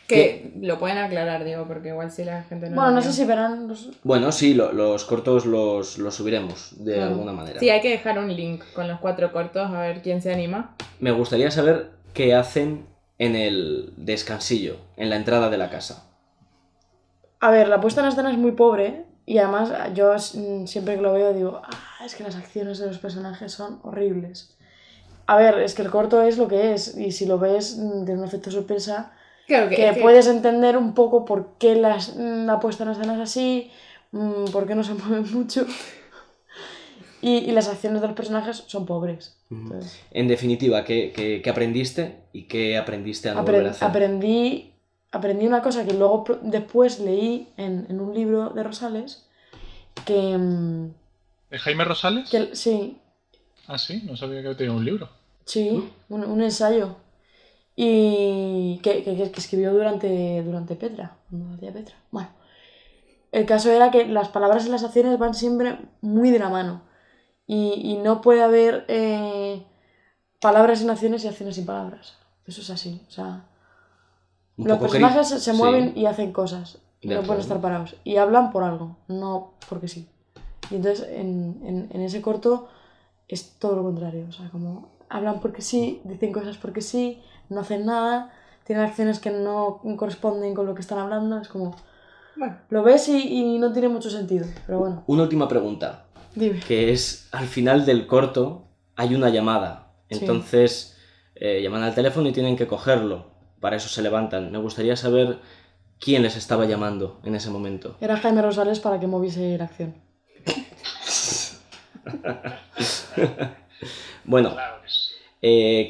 B: Que lo pueden aclarar, digo, porque igual si la gente no
C: Bueno,
B: lo
C: no
B: vio.
C: sé si verán los...
A: Bueno, sí, los cortos los subiremos de
C: Claro.
A: alguna manera.
B: Sí, hay que dejar un link con los 4 cortos, a ver quién se anima.
A: Me gustaría saber qué hacen en el descansillo, en la entrada de la casa.
C: A ver, la puesta en escena es muy pobre y además yo siempre que lo veo digo, es que las acciones de los personajes son horribles. A ver, es que el corto es lo que es y si lo ves tiene un efecto sorpresa
B: Claro
C: que
B: es que
C: puedes entender un poco por qué la puesta en escena es así, por qué no se mueven mucho. Y las acciones de los personajes son pobres. Entonces,
A: En definitiva, ¿qué aprendiste y qué aprendiste al volver a hacer?
C: aprendí una cosa que luego después leí en un libro de Rosales, que,
D: ¿De Jaime Rosales?
C: sí,
D: Ah, sí, no sabía que tenía un libro.
C: sí, un ensayo. Y que escribió durante Petra, cuando hacía Petra. Bueno, el caso era que las palabras y las acciones van siempre muy de la mano. Y no puede haber palabras sin acciones y acciones sin palabras. Eso es así. O sea,
A: Un
C: los
A: poco
C: personajes se
A: sí.
C: mueven y hacen cosas. Y
A: De
C: no pueden
A: acuerdo.
C: estar parados. Y hablan por algo, no porque sí. Y entonces en ese corto es todo lo contrario. O sea, como hablan porque sí, dicen cosas porque sí, no hacen nada, tienen acciones que no corresponden con lo que están hablando. Es como,
B: Bueno,
C: lo ves y no tiene mucho sentido. Pero bueno,
A: Una última pregunta,
C: dime.
A: que es, al final del corto hay una llamada.
C: Sí.
A: Entonces, llaman al teléfono y tienen que cogerlo. Para eso se levantan. Me gustaría saber quién les estaba llamando en ese momento.
C: Era Jaime Rosales para que moviese la acción.
A: Bueno,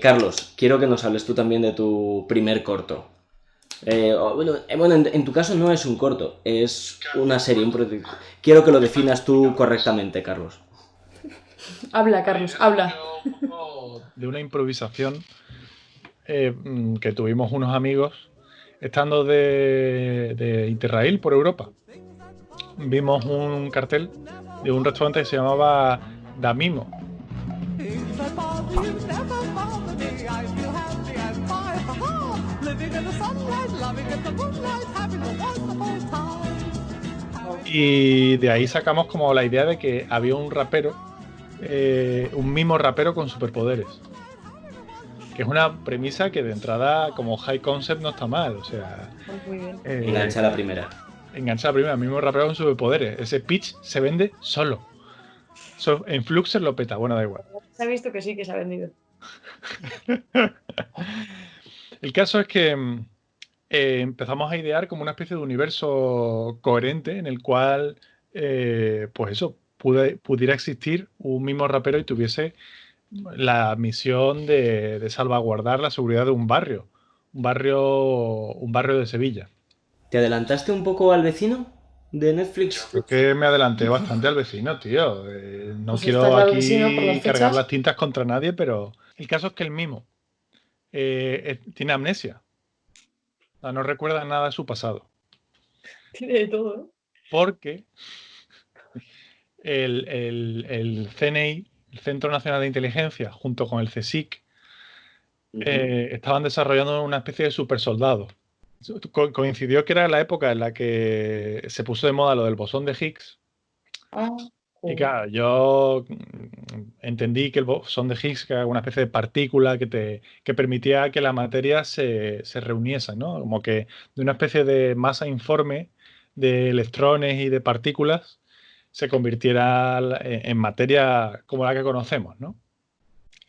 A: Carlos, quiero que nos hables tú también de tu primer corto. Bueno, en tu caso no es un corto, es una serie, un proyecto. Quiero que lo definas tú correctamente, Carlos.
C: Habla, Carlos, habla.
D: Un poco de una improvisación que tuvimos unos amigos estando de Interrail por Europa. Vimos un cartel de un restaurante que se llamaba Damimo. Y de ahí sacamos como la idea de que había un rapero, un mimo rapero con superpoderes. Que es una premisa que de entrada como high concept no está mal, o sea...
C: Muy bien.
A: Engancha la primera.
D: Engancha la primera, mimo rapero con superpoderes. Ese pitch se vende solo. En Fluxer lo peta, bueno, da igual.
C: Se ha visto que sí, que se ha vendido.
D: El caso es que empezamos a idear como una especie de universo coherente en el cual, pues eso, pudiera existir un mismo rapero y tuviese la misión de salvaguardar la seguridad de un barrio de Sevilla.
A: ¿Te adelantaste un poco al vecino de Netflix?
D: Creo que me adelanté bastante al vecino, tío. No
C: Pues
D: quiero
C: está claro
D: aquí
C: vecino por las
D: cargar
C: fechas.
D: las tintas contra nadie, pero el caso es que el mimo tiene amnesia. O sea, no recuerda nada de su pasado.
C: Tiene de todo, ¿no?
D: Porque el CNI, el Centro Nacional de Inteligencia, junto con el CSIC, estaban desarrollando una especie de super soldado. Coincidió que era la época en la que se puso de moda lo del bosón de Higgs. Y claro, yo entendí que el bosón de Higgs era una especie de partícula que permitía que la materia se reuniese, ¿no? Como que de una especie de masa informe de electrones y de partículas se convirtiera en materia como la que conocemos, ¿no?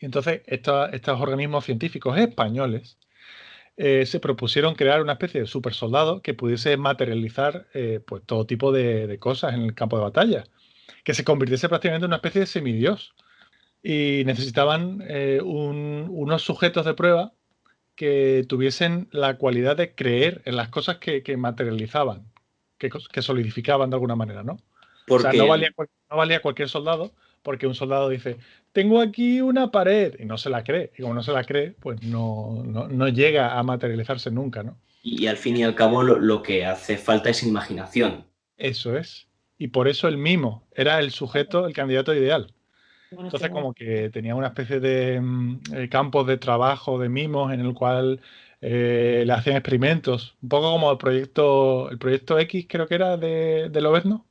D: Y entonces estos organismos científicos españoles se propusieron crear una especie de super soldado que pudiese materializar pues todo tipo de cosas en el campo de batalla, que se convirtiese prácticamente en una especie de semidios. Y necesitaban unos sujetos de prueba que tuviesen la cualidad de creer en las cosas que materializaban, que solidificaban de alguna manera, ¿no? O sea, no valía cualquier soldado, porque un soldado dice, tengo aquí una pared, y no se la cree. Y como no se la cree, pues no llega a materializarse nunca, ¿no?
A: Y al fin y al cabo lo que hace falta es imaginación.
D: Eso es. Y por eso el mimo era el sujeto, el candidato ideal.
C: Bueno,
D: Entonces como que tenía una especie de campos de trabajo de mimos en el cual le hacían experimentos. Un poco como el proyecto X, creo que era de Lobezno.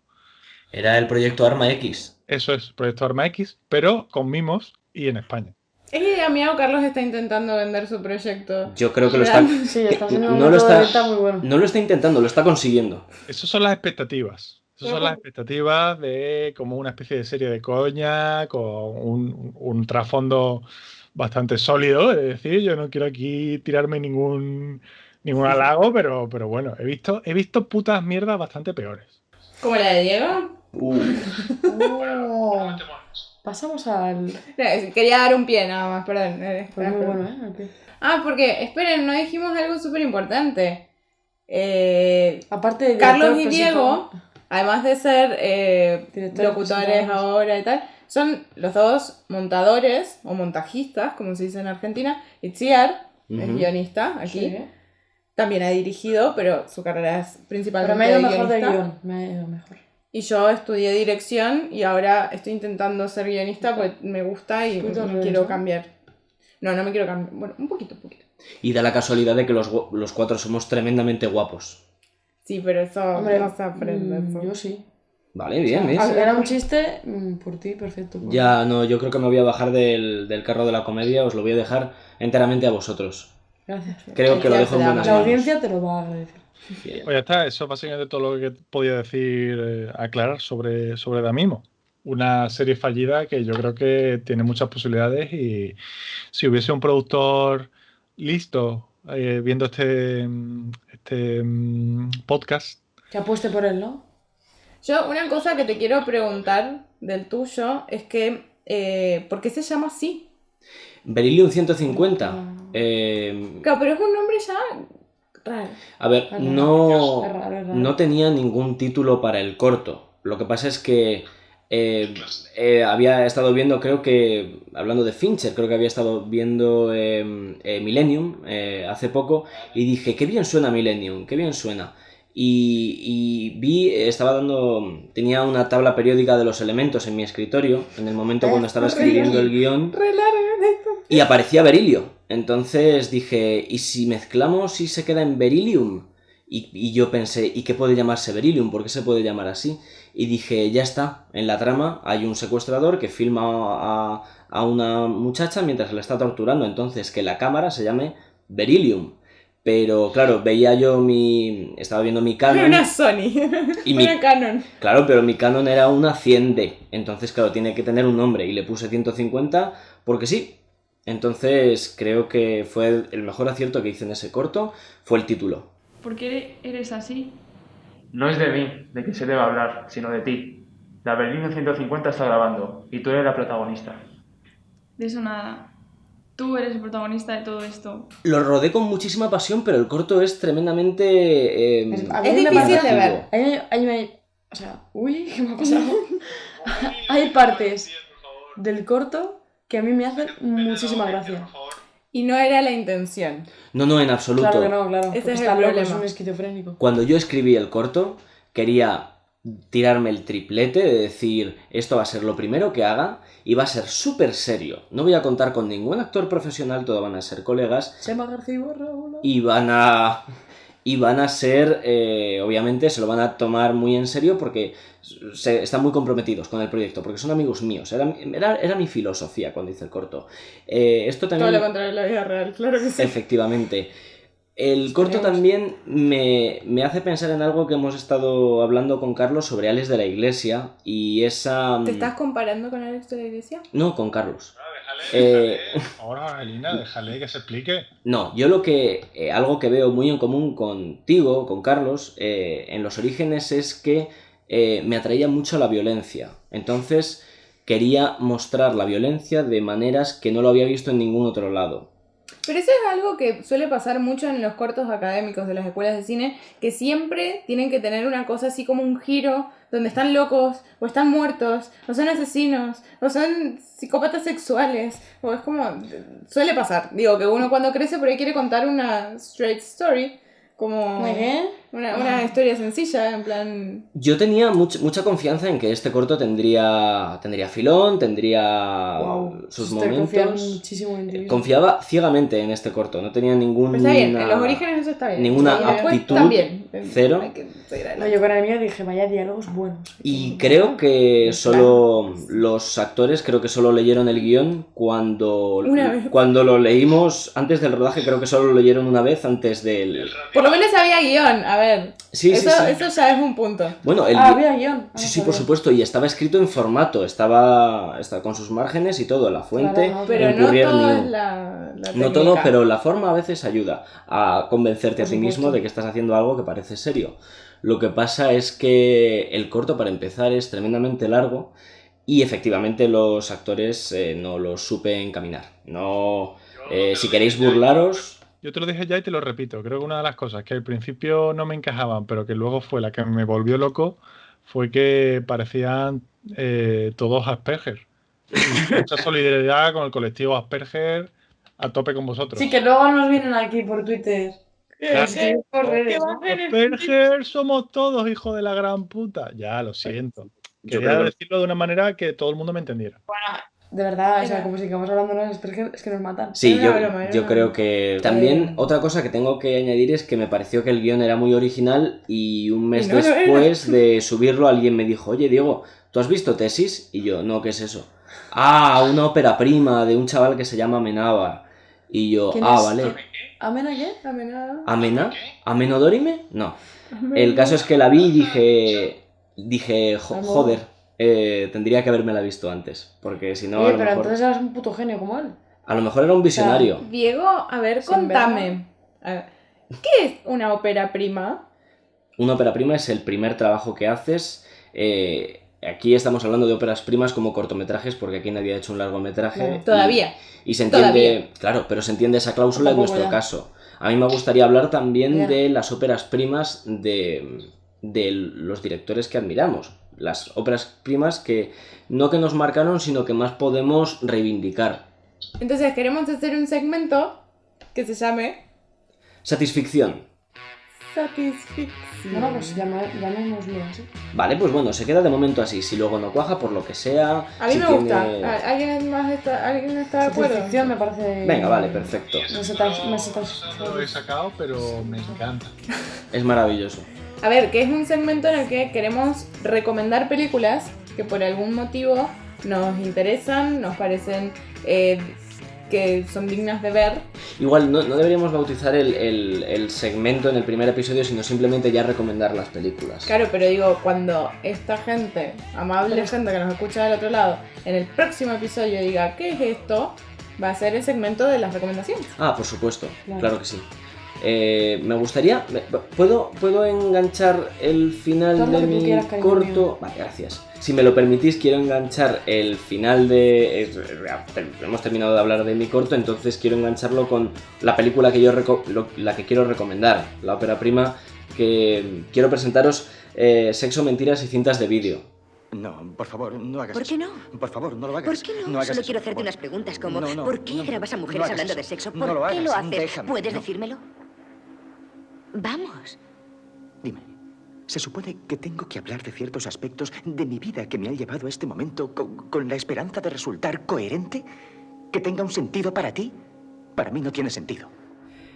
A: Era el proyecto Arma X.
D: Eso es, Proyecto Arma X, pero con mimos y en España.
B: es idea mía o Carlos está intentando vender su proyecto.
A: Yo creo que lo está...
C: Sí, está haciendo un
A: no lo
C: método de
A: está,
C: venta muy bueno.
A: no lo está intentando, lo está consiguiendo.
D: Esas son las expectativas. Esas son las expectativas de como una especie de serie de coña con un trasfondo bastante sólido. Es decir, yo no quiero aquí tirarme ningún halago, pero bueno, he visto putas mierdas bastante peores.
B: ¿Como la de Diego?
C: Oh. Pasamos al...
B: No, quería dar un pie nada más, perdón.
C: Pues muy bueno, ¿eh? Ok.
B: Ah, porque, esperen, no dijimos algo súper importante.
C: Aparte de
B: Carlos
C: director
B: y Diego,
C: principal-
B: además de ser
C: Directores
B: locutores
C: principales.
B: ahora y tal, son los dos montadores o montajistas, como se dice en Argentina. Itziar es
A: Ujú.
B: guionista aquí.
C: Sí.
B: También ha dirigido, pero su carrera es principalmente
C: Pero me ha ido
B: de
C: mejor de
B: guionista.
C: guión. Me ha ido mejor.
B: Y yo estudié dirección y ahora estoy intentando ser guionista porque me gusta y
C: Tú te
B: me
C: ves,
B: quiero
C: ¿no?
B: cambiar. No me quiero cambiar. Bueno, un poquito.
A: Y da la casualidad de que los cuatro somos tremendamente guapos.
B: Sí, pero eso
C: Hombre,
B: no se aprende. Eso.
C: yo sí.
A: Vale, bien,
C: O
A: ¿ves?
C: sea, era un chiste por ti, perfecto. por
A: Ya, no, yo creo que me voy a bajar del carro de la comedia, os lo voy a dejar enteramente a vosotros.
C: mí. Gracias.
A: Creo que lo dejo en
B: La
A: buenas
C: La
A: manos.
C: audiencia te lo va a agradecer.
A: Bien.
D: Pues ya está, eso es básicamente todo lo que podía decir, aclarar sobre Damimo. Una serie fallida que yo creo que tiene muchas posibilidades y si hubiese un productor listo viendo este podcast,
C: Que apueste por él, ¿no?
B: Yo, una cosa que te quiero preguntar del tuyo es que, ¿por qué se llama así?
A: Beryllium 150.
B: Claro, pero es un nombre ya raro.
A: A ver,
C: Es
A: no,
C: raro, es raro.
A: no tenía ningún título para el corto. Lo que pasa es que había estado viendo, creo que, hablando de Fincher, creo que había estado viendo Millennium hace poco y dije, qué bien suena Millennium, qué bien suena. Y vi, tenía una tabla periódica de los elementos en mi escritorio, en el momento cuando estaba escribiendo el guión,
B: Re largo.
A: y aparecía berilio. Entonces dije, ¿y si mezclamos y se queda en beryllium? Y yo pensé, ¿y qué puede llamarse beryllium? ¿Por qué se puede llamar así? Y dije, ya está, en la trama hay un secuestrador que filma a una muchacha mientras la está torturando, entonces que la cámara se llame beryllium. Pero claro, estaba viendo mi Canon.
B: Una Sony.
A: Y
B: Una Canon.
A: Claro, pero mi Canon era una 100D. Entonces, claro, tiene que tener un nombre. Y le puse 150 porque sí. Entonces, creo que fue el mejor acierto que hice en ese corto. Fue el título.
H: ¿Por qué eres así?
I: No es de mí, de quien se debe hablar, sino de ti. La Berlín 150 está grabando y tú eres la protagonista.
H: De eso nada. Tú eres el protagonista de todo esto.
A: Lo rodé con muchísima pasión, pero el corto es tremendamente...
C: A mí
B: Es
C: me
B: difícil
C: parece-
B: de ver.
C: O sea, uy, ¿qué me ha pasado? Hay partes del corto que a mí me hacen muchísima gracia.
B: Y no era la intención.
A: No, en absoluto.
C: Claro que no, claro.
B: Ese
C: porque
B: es
C: está
B: el
C: loco,
B: problema.
C: es un esquizofrénico.
A: Cuando yo escribí el corto, quería tirarme el triplete de decir, esto va a ser lo primero que haga y va a ser súper serio. No voy a contar con ningún actor profesional, todos van a ser colegas
C: Chema García Ibarra, hola.
A: y van a ser, obviamente se lo van a tomar muy en serio porque están muy comprometidos con el proyecto, porque son amigos míos. Era mi filosofía cuando hice el corto. Esto también...
B: Todo lo contrario de la vida real, claro que sí.
A: Efectivamente. El corto también me hace pensar en algo que hemos estado hablando con Carlos sobre Alex de la Iglesia y esa...
B: ¿Te estás comparando con Alex de la Iglesia?
A: No, con Carlos.
D: ahora, Elina, déjale que se explique.
A: No, yo algo que veo muy en común contigo, con Carlos, en los orígenes es que me atraía mucho la violencia. Entonces quería mostrar la violencia de maneras que no lo había visto en ningún otro lado.
B: Pero eso es algo que suele pasar mucho en los cortos académicos de las escuelas de cine, que siempre tienen que tener una cosa así como un giro, donde están locos, o están muertos, o son asesinos, o son psicópatas sexuales, o es como... Suele pasar. Digo, que uno cuando crece por ahí quiere contar una straight story, como...
C: ¿Qué?
B: Una historia sencilla, en plan...
A: Yo tenía mucha confianza en que este corto tendría filón, tendría sus
C: Usted confía
A: momentos.
C: muchísimo en ti.
A: Confiaba ciegamente en este corto, no tenía ninguna...
B: Pero está bien, en los orígenes eso está bien.
A: ninguna
B: Y después
A: aptitud,
B: también.
A: cero.
B: Hay que seguir adelante.
C: No, yo con el mío dije, vaya diálogos buenos.
A: Y creo que solo los actores creo que solo leyeron el guión cuando lo leímos antes del rodaje, creo que solo lo leyeron una vez antes del...
B: Por lo menos había guión, a ver.
A: Sí,
B: eso
A: sí.
B: ya es un punto.
A: Bueno,
C: había guión.
A: Sí, por supuesto, y estaba escrito en formato, estaba con sus márgenes y todo, la fuente,
C: Claro,
B: Pero
A: en
B: no
A: Courier
B: todo
A: New.
B: es la
A: No
B: técnica.
A: todo, pero la forma a veces ayuda a convencerte a
C: Por
A: ti mismo
C: supuesto.
A: de que estás haciendo algo que parece serio. Lo que pasa es que el corto, para empezar, es tremendamente largo y efectivamente los actores no los supe encaminar. No, si queréis burlaros...
D: Yo te lo dije ya y te lo repito. Creo que una de las cosas que al principio no me encajaban, pero que luego fue la que me volvió loco, fue que parecían todos Asperger. Y mucha solidaridad con el colectivo Asperger, a tope con vosotros.
C: Sí, que luego nos vienen aquí por Twitter.
D: Claro.
C: Sí, por redes, ¿no?
D: Asperger somos todos, hijo de la gran puta. Ya, lo siento. Quería decirlo de una manera que todo el mundo me entendiera.
C: De verdad, o sea, como si sigamos hablando de los Asperger, es que nos matan.
A: Sí, yo creo que... También otra cosa que tengo que añadir es que me pareció que el guión era muy original y un mes después de subirlo alguien me dijo, oye Diego, ¿tú has visto Tesis? Y yo, no, ¿qué es eso? Ah, una ópera prima de un chaval que se llama Amenábar. Y yo, vale.
C: ¿Amena qué?
A: ¿Amena? ¿Amenodorime? No. El caso es que la vi y dije, joder. Tendría que haberme la visto antes, porque si no...
C: Oye,
A: a lo
C: pero
A: mejor...
C: entonces eras un puto genio como él.
A: A lo mejor era un visionario.
B: Diego, a ver, contame. A ver, ¿qué es una ópera prima?
A: Una ópera prima es el primer trabajo que haces. Aquí estamos hablando de óperas primas como cortometrajes, porque aquí nadie ha hecho un largometraje.
B: No, todavía.
A: Y se entiende, claro, pero se entiende esa cláusula en nuestro caso. A mí me gustaría hablar también de las óperas primas de los directores que admiramos. Las óperas primas que no que nos marcaron, sino que más podemos reivindicar.
B: Entonces queremos hacer un segmento que se llame...
A: Satisficción.
C: Bueno, pues llamémoslo así.
A: Vale, pues bueno, se queda de momento así. Si luego no cuaja, por lo que sea...
B: A mí me gusta. ¿Alguien está de acuerdo?
C: Satisficción me parece...
A: Venga, vale, perfecto.
D: No lo he sacado, pero me encanta.
A: Es maravilloso.
B: A ver, que es un segmento en el que queremos recomendar películas que por algún motivo nos interesan, nos parecen que son dignas de ver.
A: Igual no deberíamos bautizar el segmento en el primer episodio, sino simplemente ya recomendar las películas.
B: Claro, pero digo, cuando esta gente, amable gente que nos escucha del otro lado, en el próximo episodio diga, ¿qué es esto?, va a ser el segmento de las recomendaciones.
A: Ah, por supuesto, claro que sí. Me gustaría... ¿Puedo enganchar el final de mi corto? Vale, gracias. Si me lo permitís, quiero enganchar el final de... Hemos terminado de hablar de mi corto, entonces quiero engancharlo con la película que la que quiero recomendar, la ópera prima que quiero presentaros, Sexo, mentiras y cintas de vídeo.
J: No, por favor, no hagas
K: eso. ¿Por qué no?
J: Por favor, no lo hagas.
K: ¿Por qué no?
J: No hagas
K: Solo
J: eso.
K: quiero hacerte unas preguntas como ¿por qué grabas a mujeres hablando de sexo? ¿Por
J: no lo
K: qué
J: hagas,
K: lo haces?
J: déjame,
K: ¿Puedes decírmelo? Vamos.
J: Dime, se supone que tengo que hablar de ciertos aspectos de mi vida que me han llevado a este momento con la esperanza de resultar coherente, que tenga un sentido para ti. Para mí no tiene sentido.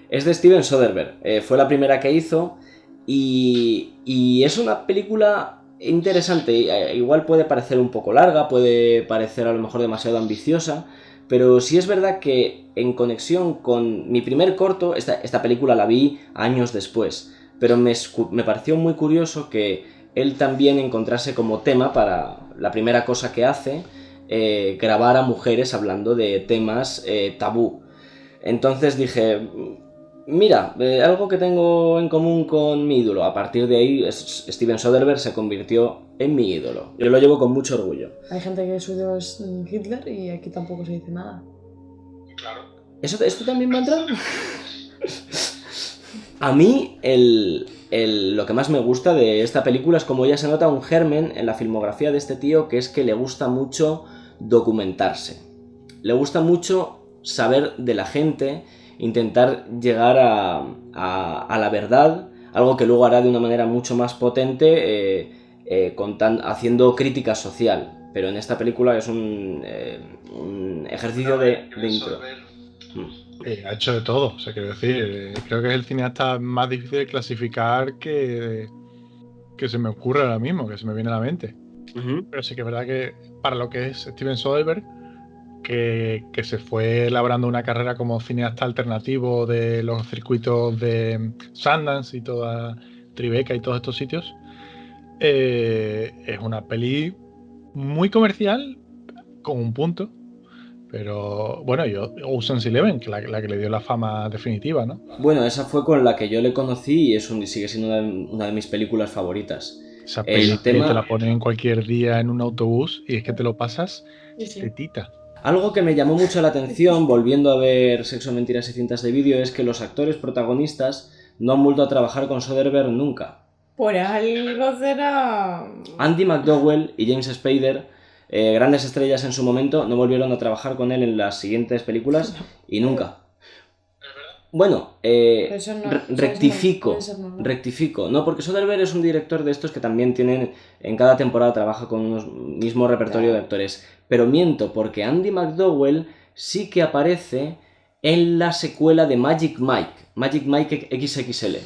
A: Es de Steven Soderbergh, fue la primera que hizo y es una película interesante. Igual puede parecer un poco larga, puede parecer a lo mejor demasiado ambiciosa, pero sí es verdad que en conexión con mi primer corto, esta película la vi años después, pero me pareció muy curioso que él también encontrase como tema para la primera cosa que hace, grabar a mujeres hablando de temas tabú. Entonces dije, mira, algo que tengo en común con mi ídolo. A partir de ahí, Steven Soderbergh se convirtió en mi ídolo. Yo lo llevo con mucho orgullo.
C: Hay gente que su ídolo es Hitler y aquí tampoco se dice nada.
D: Claro.
A: ¿Esto también va a entrar? A mí, lo que más me gusta de esta película es como ya se nota un germen en la filmografía de este tío, que es que le gusta mucho documentarse. Le gusta mucho saber de la gente, intentar llegar a la verdad, algo que luego hará de una manera mucho más potente haciendo crítica social, pero en esta película es un ejercicio de intro.
D: Ha hecho de todo, o sea, quiero decir, creo que es el cineasta más difícil de clasificar que se me ocurre ahora mismo, que se me viene a la mente. Pero sí que es verdad que para lo que es Steven Soderbergh, que se fue labrando una carrera como cineasta alternativo de los circuitos de Sundance y toda Tribeca y todos estos sitios, es una peli muy comercial con un punto, pero bueno, Ocean's 11, que la que le dio la fama definitiva, ¿no?
A: Bueno, esa fue con la que yo le conocí y sigue siendo una de mis películas favoritas.
D: Esa
A: El
D: peli
A: tema...
D: te la ponen cualquier día en un autobús y es que te lo pasas tetita.
A: Algo que me llamó mucho la atención, volviendo a ver Sexo, Mentiras y Cintas de Vídeo, es que los actores protagonistas no han vuelto a trabajar con Soderbergh nunca.
B: Por algo será...
A: Andy McDowell y James Spader, grandes estrellas en su momento, no volvieron a trabajar con él en las siguientes películas y nunca. Bueno, rectifico, no, porque Soderbergh es un director de estos que también tienen, en cada temporada trabaja con un mismo repertorio de actores, pero miento, porque Andy McDowell sí que aparece en la secuela de Magic Mike XXL.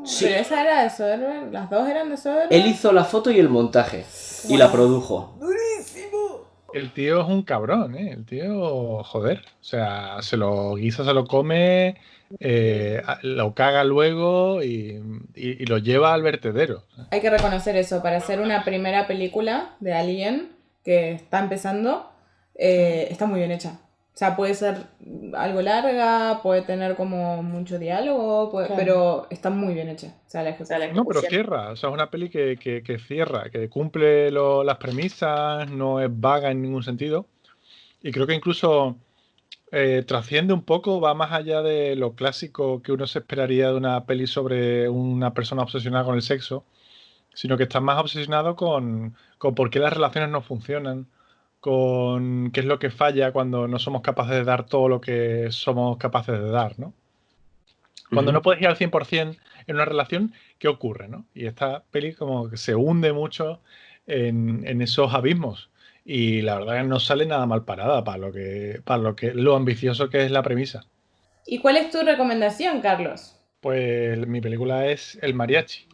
B: Sí. Pero esa era de Soderbergh, las dos eran de Soderbergh.
A: Él hizo la foto y el montaje, y la produjo.
B: ¡Durísimo!
D: El tío es un cabrón, ¿eh? El tío, joder, o sea, se lo guisa, se lo come, lo caga luego y lo lleva al vertedero.
B: Hay que reconocer eso, para hacer una primera película de Alien que está empezando, está muy bien hecha. O sea, puede ser algo larga, puede tener como mucho diálogo, pero está muy bien hecha. O sea,
D: no, pero cierra. O sea, es una peli que cierra, que cumple las premisas, no es vaga en ningún sentido. Y creo que incluso trasciende un poco, va más allá de lo clásico que uno se esperaría de una peli sobre una persona obsesionada con el sexo, sino que está más obsesionado con por qué las relaciones no funcionan, con qué es lo que falla cuando no somos capaces de dar todo lo que somos capaces de dar, ¿no? Cuando no puedes ir al 100% en una relación, ¿qué ocurre, no? Y esta peli como que se hunde mucho en esos abismos y la verdad es que no sale nada mal parada para lo ambicioso que es la premisa.
B: ¿Y cuál es tu recomendación, Carlos?
D: Pues mi película es El Mariachi.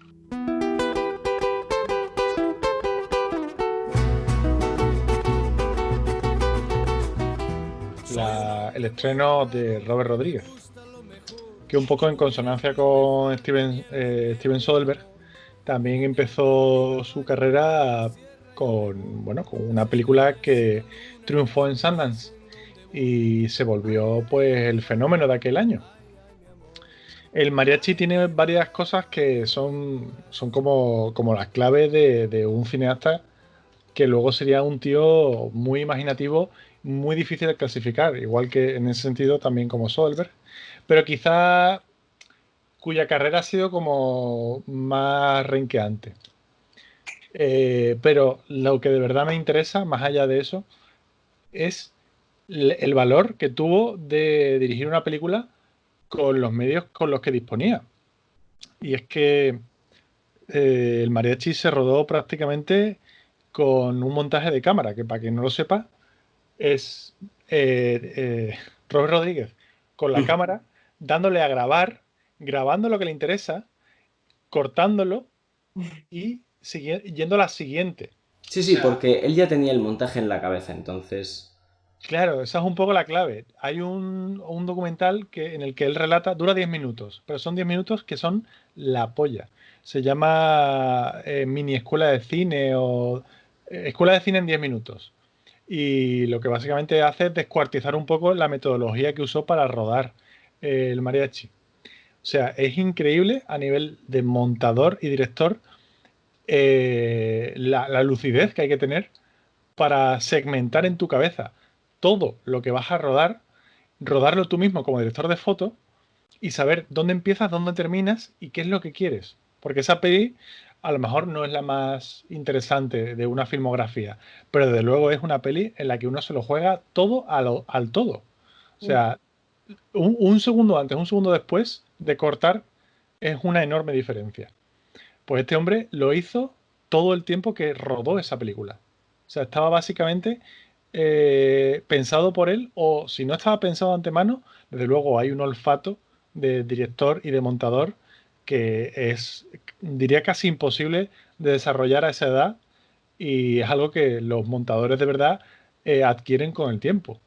D: El estreno de Robert Rodríguez, que un poco en consonancia con Steven Soderbergh, también empezó su carrera con una película que triunfó en Sundance y se volvió pues el fenómeno de aquel año. El Mariachi tiene varias cosas que son como las claves de un cineasta que luego sería un tío muy imaginativo, muy difícil de clasificar, igual que en ese sentido también como Soderbergh, pero quizá cuya carrera ha sido como más renqueante. Pero lo que de verdad me interesa, más allá de eso, es el valor que tuvo de dirigir una película con los medios con los que disponía. Y es que el Mariachi se rodó prácticamente con un montaje de cámara, que para quien no lo sepa, es Robert Rodríguez con la cámara, dándole a grabar, grabando lo que le interesa, cortándolo y yendo a la siguiente.
A: Sí, porque él ya tenía el montaje en la cabeza, entonces...
D: Claro, esa es un poco la clave. Hay un documental en el que él relata, dura 10 minutos, pero son 10 minutos que son la polla. Se llama Mini Escuela de Cine o Escuela de Cine en 10 minutos. Y lo que básicamente hace es descuartizar un poco la metodología que usó para rodar el Mariachi. O sea, es increíble a nivel de montador y director la lucidez que hay que tener para segmentar en tu cabeza todo lo que vas a rodar, rodarlo tú mismo como director de foto y saber dónde empiezas, dónde terminas y qué es lo que quieres. Porque esa peli a lo mejor no es la más interesante de una filmografía, pero desde luego es una peli en la que uno se lo juega todo al todo. O sea, un segundo antes, un segundo después de cortar es una enorme diferencia. Pues este hombre lo hizo todo el tiempo que rodó esa película. O sea, estaba básicamente pensado por él, o si no estaba pensado de antemano, desde luego hay un olfato de director y de montador que es, diría, casi imposible de desarrollar a esa edad, y es algo que los montadores de verdad adquieren con el tiempo.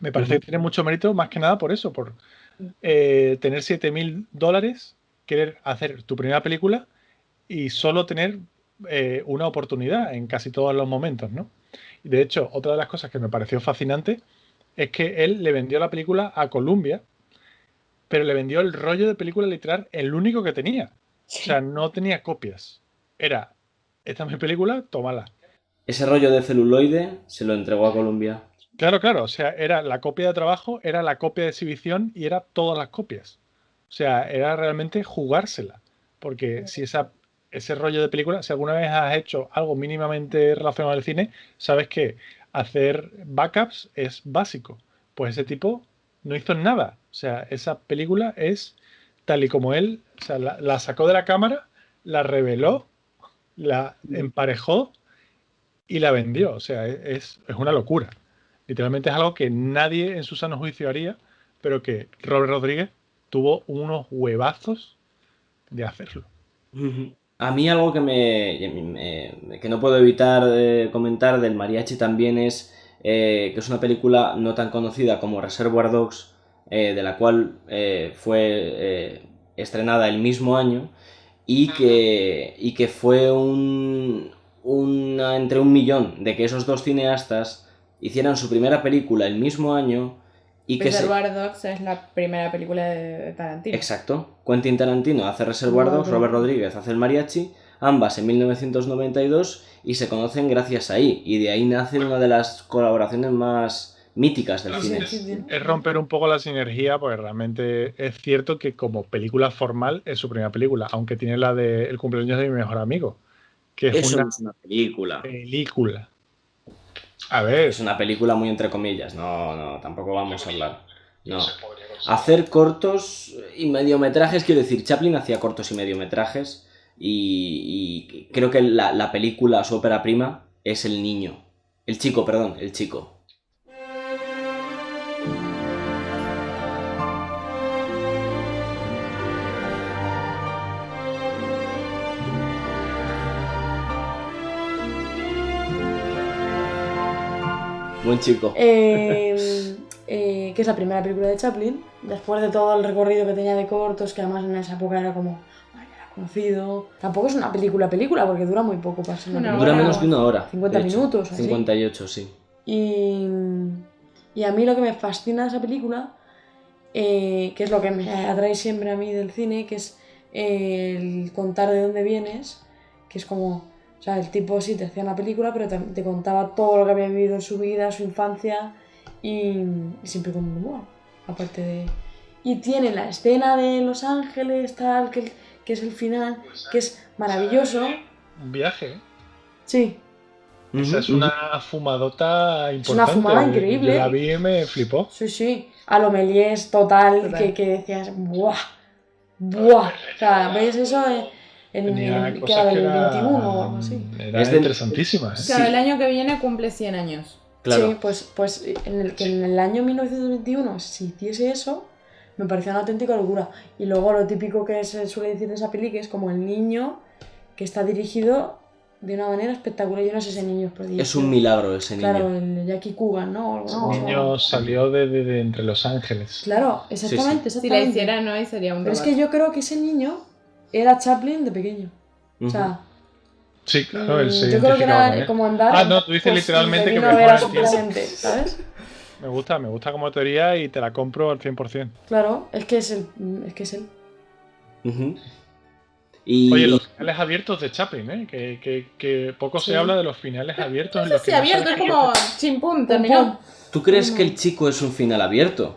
D: Me parece que tiene mucho mérito, más que nada por eso, por tener $7.000, querer hacer tu primera película y solo tener una oportunidad en casi todos los momentos, ¿no? Y de hecho, otra de las cosas que me pareció fascinante es que él le vendió la película a Columbia, pero le vendió el rollo de película literal, el único que tenía. O sea, no tenía copias. era, esta es mi película, tómala.
A: Ese rollo de celuloide se lo entregó a Columbia.
D: Claro, claro, o sea, era la copia de trabajo, era la copia de exhibición y era todas las copias. O sea, era realmente jugársela. Porque si ese rollo de película, si alguna vez has hecho algo mínimamente relacionado al cine, sabes que hacer backups es básico. Pues ese tipo no hizo nada. O sea, esa película es tal y como él, o sea, la sacó de la cámara, la reveló, la emparejó y la vendió. O sea, es una locura. Literalmente es algo que nadie en su sano juicio haría, pero que Robert Rodríguez tuvo unos huevazos de hacerlo.
A: A mí algo que no puedo evitar comentar del mariachi también es que es una película no tan conocida como Reservoir Dogs, de la cual fue estrenada el mismo año y que fue entre 1.000.000 de que esos dos cineastas hicieran su primera película el mismo año y que
B: Reservoir Dogs es la primera película de Tarantino.
A: Exacto. Quentin Tarantino hace Reservoir Dogs, Robert Rodríguez hace El Mariachi, ambas en 1992 y se conocen gracias a ahí. Y de ahí nace una de las colaboraciones más míticas del cine.
D: Es romper un poco la sinergia, porque realmente es cierto que como película formal es su primera película, aunque tiene la de El cumpleaños de mi mejor amigo, que
A: Eso es una película.
D: A ver.
A: Es una película muy entre comillas, no, tampoco vamos a hablar. No. Hacer cortos y mediometrajes, quiero decir, Chaplin hacía cortos y mediometrajes y creo que la película, su ópera prima, es El Chico. Buen chico.
C: Que es la primera película de Chaplin, después de todo el recorrido que tenía de cortos, que además en esa época era como, era conocido. Tampoco es una película, porque dura muy poco para ser una película.
A: Dura menos de una hora.
C: 50 minutos. Así.
A: 58, sí.
C: Y a mí lo que me fascina de esa película, que es lo que me atrae siempre a mí del cine, que es el contar de dónde vienes, que es como... O sea, el tipo sí te hacía una película, pero te contaba todo lo que había vivido en su vida, su infancia, y siempre con un humor, aparte de... Y tiene la escena de Los Ángeles, tal, que es el final, que es maravilloso.
D: Un viaje.
C: Sí.
D: Esa es una fumadota importante.
C: Es una fumada increíble.
D: Yo la vi y me flipó.
C: Sí. A lo Méliès total. Que decías, ¡buah! ¡Buah! O sea, ¿ves eso?
D: Tenía
C: que era del
D: que
C: 21 o algo así.
D: Era interesantísima.
B: Claro, el año que viene cumple 100 años.
A: Claro.
C: Sí, pues en el año 1921 si hiciese eso, me parecía una auténtica locura. Y luego lo típico que se suele decir de esa peli, que es como el niño que está dirigido de una manera espectacular. Yo no sé ese niño es prodigio.
A: Es un milagro ese niño.
C: Claro, el Jackie Coogan, ¿no?
D: El niño salió de entre Los Ángeles.
C: Claro, exactamente.
B: Si la hicieran hoy sería un
C: Pero
B: robot.
C: es que yo creo que ese niño era Chaplin de pequeño. O sea...
D: Sí, claro, él se
C: yo creo que era
D: con él.
C: como andar...
D: Ah, no, tú dices
C: pues,
D: literalmente que
C: me vino a ver a su
D: mejor el tiempo.
C: presente, ¿sabes?
D: Me gusta como teoría y te la compro al 100%.
C: Claro, es que es él.
A: Y...
D: Oye, los finales abiertos de Chaplin, ¿eh? Que poco se habla de los finales abiertos.
B: No sé si abierto, es como chimpún, terminó.
A: ¿Tú crees que El Chico es un final abierto?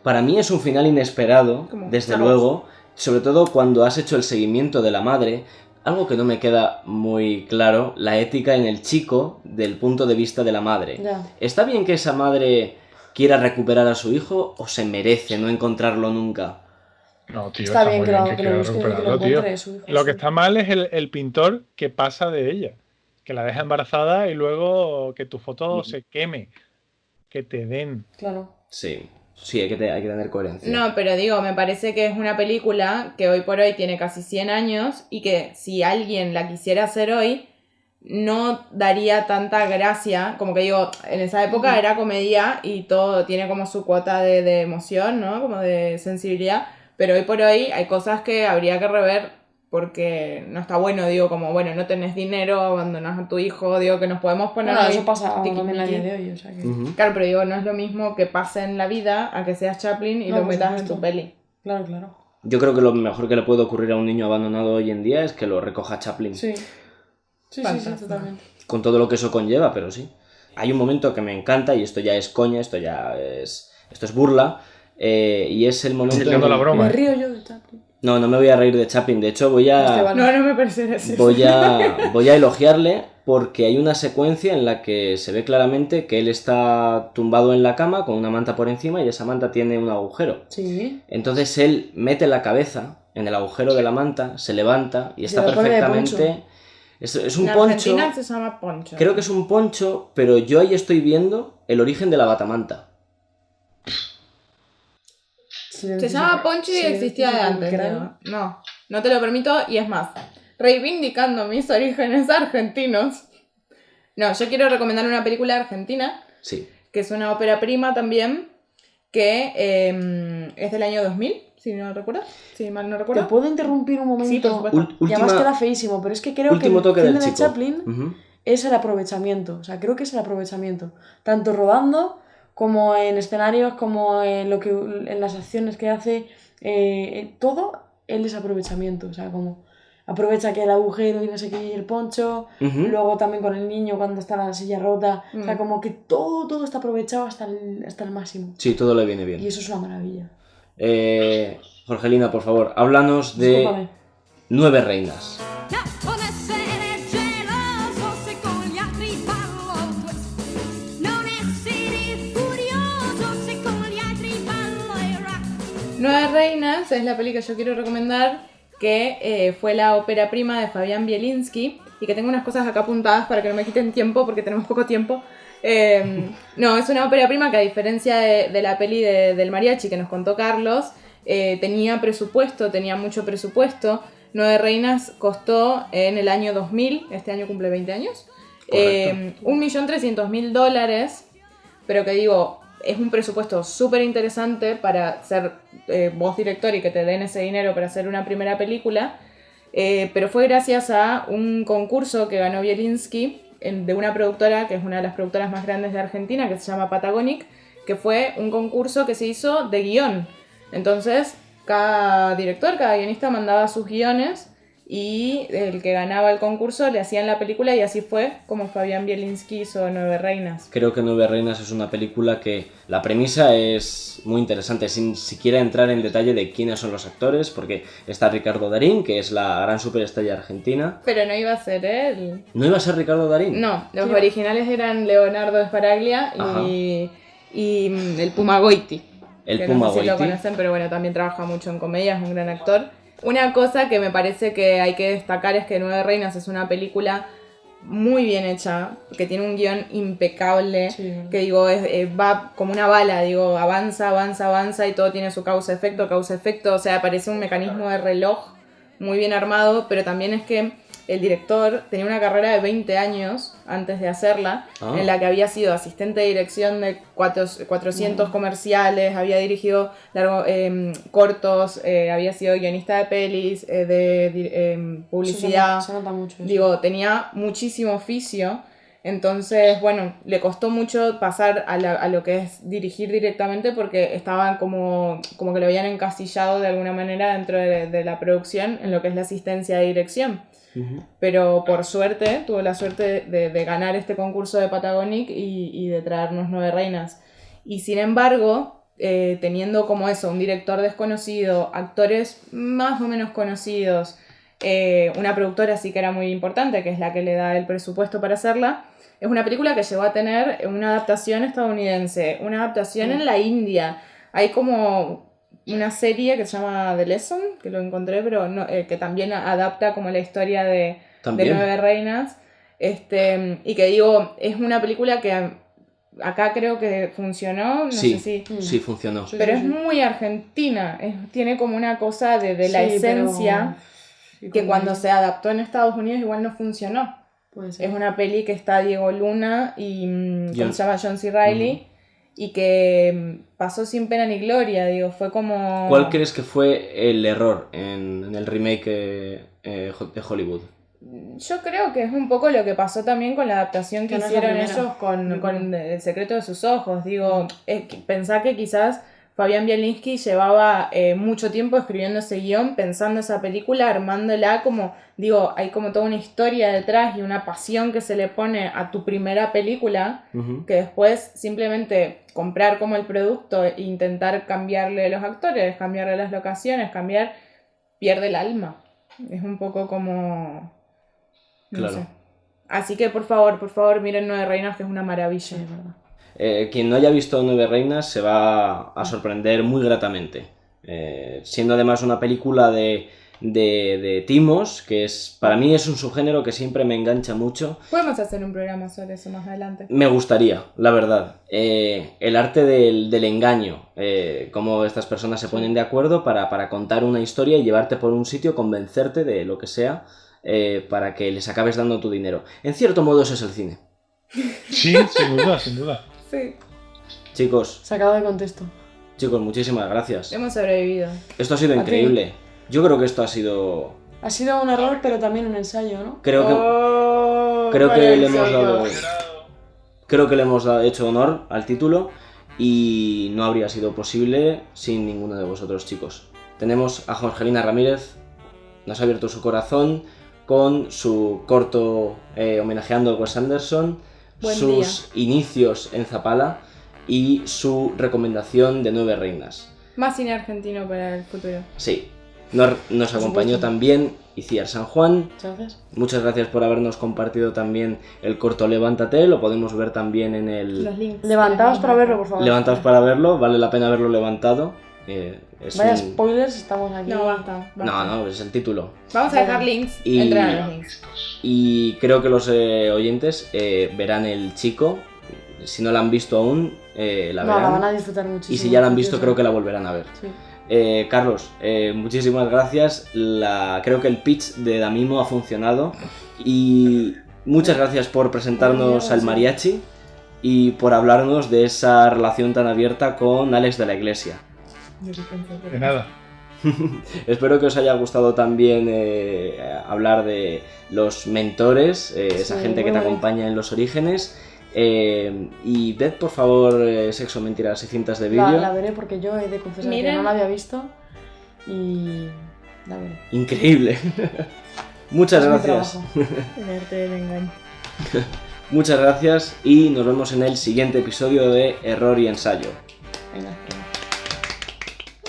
A: Para mí es un final inesperado, desde luego, sobre todo cuando has hecho el seguimiento de la madre. Algo que no me queda muy claro, la ética en El Chico del punto de vista de la madre.
C: Ya.
A: ¿Está bien que esa madre quiera recuperar a su hijo o se merece no encontrarlo nunca?
D: No, tío,
C: Está bien
D: muy
C: que lo
D: quiera
C: busque, que lo
D: recuperarlo, tío.
C: encuentre su hijo,
D: Lo que
C: sí.
D: está mal es el pintor que pasa de ella, que la deja embarazada y luego que tu foto se queme, que te den.
C: Claro.
A: Sí, hay que tener coherencia.
B: No, pero digo, me parece que es una película que hoy por hoy tiene casi 100 años y que si alguien la quisiera hacer hoy, no daría tanta gracia. Como que digo, en esa época era comedia y todo tiene como su cuota de emoción, ¿no? Como de sensibilidad. Pero hoy por hoy hay cosas que habría que rever porque no está bueno, digo, como, bueno, no tenés dinero, abandonas a tu hijo, digo, que nos podemos poner...
C: Bueno,
B: ahí
C: eso pasa
B: tiqui,
C: también a
B: tiqui.
C: día de hoy, o sea que...
B: Claro, pero digo, no es lo mismo que pase en la vida a que seas Chaplin y
C: No,
B: lo
C: por
B: metas en
C: supuesto.
B: tu peli.
C: Claro.
A: Yo creo que lo mejor que le puede ocurrir a un niño abandonado hoy en día es que lo recoja Chaplin.
C: Sí, totalmente.
A: Con todo lo que eso conlleva, pero sí. Hay un momento que me encanta, y esto ya es coña, esto es burla, y es el momento...
D: la broma.
C: Me río yo de Chaplin.
A: No me voy a reír de Chaplin, de hecho voy a...
B: No me parece así.
A: Voy a elogiarle porque hay una secuencia en la que se ve claramente que él está tumbado en la cama con una manta por encima y esa manta tiene un agujero.
C: Sí.
A: Entonces él mete la cabeza en el agujero de la manta, se levanta y está
C: lo pone de
A: perfectamente... Es un
B: en
A: poncho...
B: Argentina se llama poncho.
A: Creo que es un poncho, pero yo ahí estoy viendo el origen de la batamanta.
B: Se llama poncho y existía de antes. No te lo permito, y es más, reivindicando mis orígenes argentinos. No, yo quiero recomendar una película argentina,
A: sí,
B: que es una ópera prima también, que es del año 2000, si no recuerdo, si mal no recuerdo.
C: ¿Te puedo interrumpir un momento?
B: Sí, por supuesto.
C: Y además queda feísimo, pero es que creo que el cine de Chaplin es el aprovechamiento. O sea, creo que es el aprovechamiento. Tanto rodando como en escenarios, como en las acciones que hace, todo, él es aprovechamiento. O sea, como aprovecha que el agujero y no sé qué, y el poncho, luego también con el niño cuando está la silla rota, o sea, como que todo está aprovechado hasta el máximo.
A: Sí, todo le viene bien.
C: Y eso es una maravilla.
A: Jorgelina, por favor, háblanos de
C: Discúlpame.
A: 9 reinas.
B: Nueve Reinas es la peli que yo quiero recomendar, que fue la ópera prima de Fabián Bielinski, y que tengo unas cosas acá apuntadas para que no me quiten tiempo porque tenemos poco tiempo. No, es una ópera prima que, a diferencia de la peli del mariachi que nos contó Carlos, tenía mucho presupuesto. Nueve Reinas costó en el año 2000, este año cumple 20 años, $1.300.000, pero que digo, es un presupuesto súper interesante para ser vos director y que te den ese dinero para hacer una primera película, pero fue gracias a un concurso que ganó Bielinski de una productora que es una de las productoras más grandes de Argentina, que se llama Patagonic, que fue un concurso que se hizo de guión. Entonces cada director, cada guionista mandaba sus guiones y el que ganaba el concurso le hacían la película, y así fue como Fabián Bielinski hizo Nueve Reinas.
A: Creo que Nueve Reinas es una película que la premisa es muy interesante, sin siquiera entrar en detalle de quiénes son los actores, porque está Ricardo Darín, que es la gran superestrella argentina.
B: Pero no iba a ser él.
A: ¿No iba a ser Ricardo Darín?
B: No, los originales eran Leonardo Sbaraglia y el Puma Goiti.
A: El Puma
B: no sé si
A: Goiti.
B: lo conocen, pero bueno, también trabaja mucho en comedia, es un gran actor. Una cosa que me parece que hay que destacar es que Nueve Reinas es una película muy bien hecha, que tiene un guión impecable, que digo, va como una bala, digo, avanza y todo tiene su causa-efecto, o sea, parece un mecanismo de reloj muy bien armado, pero también es que el director tenía una carrera de 20 años antes de hacerla, en la que había sido asistente de dirección de 400 comerciales, había dirigido cortos, había sido guionista de pelis, de publicidad.
C: Se nota mucho eso.
B: Digo, tenía muchísimo oficio, entonces, bueno, le costó mucho pasar a lo que es dirigir directamente, porque estaban como que lo habían encasillado de alguna manera dentro de la producción en lo que es la asistencia de dirección. Pero por suerte, tuvo la suerte de ganar este concurso de Patagonic y de traernos Nueve Reinas. Y sin embargo, teniendo como eso, un director desconocido, actores más o menos conocidos, una productora sí que era muy importante, que es la que le da el presupuesto para hacerla, es una película que llegó a tener una adaptación estadounidense, una adaptación en la India. Hay como una serie que se llama The Lesson, que lo encontré, pero no, que también adapta como la historia de Nueve Reinas. Y que digo, es una película que acá creo que funcionó, no sé si...
A: Sí, funcionó.
B: Pero es muy argentina, tiene como una cosa de la esencia que cuando se adaptó en Estados Unidos igual no funcionó. Es una peli que está Diego Luna y ¿cómo se llama? John C. Reilly. Y que pasó sin pena ni gloria, digo, fue como...
A: ¿Cuál crees que fue el error en el remake de Hollywood?
B: Yo creo que es un poco lo que pasó también con la adaptación que hicieron ellos con El secreto de sus ojos. Digo, pensá que quizás Fabián Bielinski llevaba mucho tiempo escribiendo ese guión, pensando esa película, armándola como, digo, hay como toda una historia detrás y una pasión que se le pone a tu primera película, que después simplemente comprar como el producto e intentar cambiarle los actores, cambiarle las locaciones, pierde el alma. Es un poco como... No sé. Así que por favor, miren 9 Reinas, que es una maravilla.
C: Sí, es verdad.
A: Quien no haya visto 9 Reinas se va a sorprender muy gratamente. Siendo además una película de timos, que para mí es un subgénero que siempre me engancha mucho.
B: Podemos hacer un programa sobre eso más adelante.
A: Me gustaría, la verdad. El arte del engaño, cómo estas personas se ponen de acuerdo para contar una historia y llevarte por un sitio, convencerte de lo que sea, para que les acabes dando tu dinero. En cierto modo eso es el cine.
D: Sí, sin duda, sin duda.
B: Sí.
A: Chicos.
C: Sacado de contexto.
A: Chicos, muchísimas gracias.
B: Hemos sobrevivido.
A: Esto ha sido increíble. Yo creo que esto ha sido...
C: Ha sido un error, pero también un ensayo, ¿no?
A: Creo que le hemos hecho honor al título y no habría sido posible sin ninguno de vosotros, chicos. Tenemos a Jorgelina Ramírez, nos ha abierto su corazón con su corto homenajeando a Wes Anderson, sus inicios en Zapala y su recomendación de 9 Reinas.
B: Más cine argentino para el futuro.
A: Sí, nos acompañó también Iciar San Juan.
C: Gracias.
A: Muchas gracias por habernos compartido también el corto Levántate, lo podemos ver también en el...
B: Los links.
C: Levantaos para verlo, por favor.
A: Levantaos para verlo, vale la pena verlo levantado.
C: Vaya spoilers, estamos aquí.
B: No, basta.
A: No, es el título.
B: Vamos a dejar links, entrar a los links.
A: Y creo que los oyentes verán El Chico. Si no la han visto aún, la verán.
C: La van a disfrutar muchísimo.
A: Y si ya la han visto, creo que la volverán a ver.
C: Sí.
A: Carlos, muchísimas gracias. Creo que el pitch de Damimo ha funcionado. Y muchas gracias por presentarnos al mariachi y por hablarnos de esa relación tan abierta con Alex de la Iglesia.
D: De nada.
A: Espero que os haya gustado también hablar de los mentores, esa gente que te acompaña en los orígenes. Y ved por favor Sexo, Mentiras y Cintas de Vídeo.
C: La veré porque yo he de confesar que no la había visto y la veré.
A: Increíble. Muchas gracias.
B: El arte del engaño.
A: Muchas gracias y nos vemos en el siguiente episodio de Error y Ensayo.
C: Venga,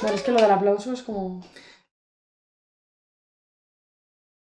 C: Vale, es que lo del aplauso es como...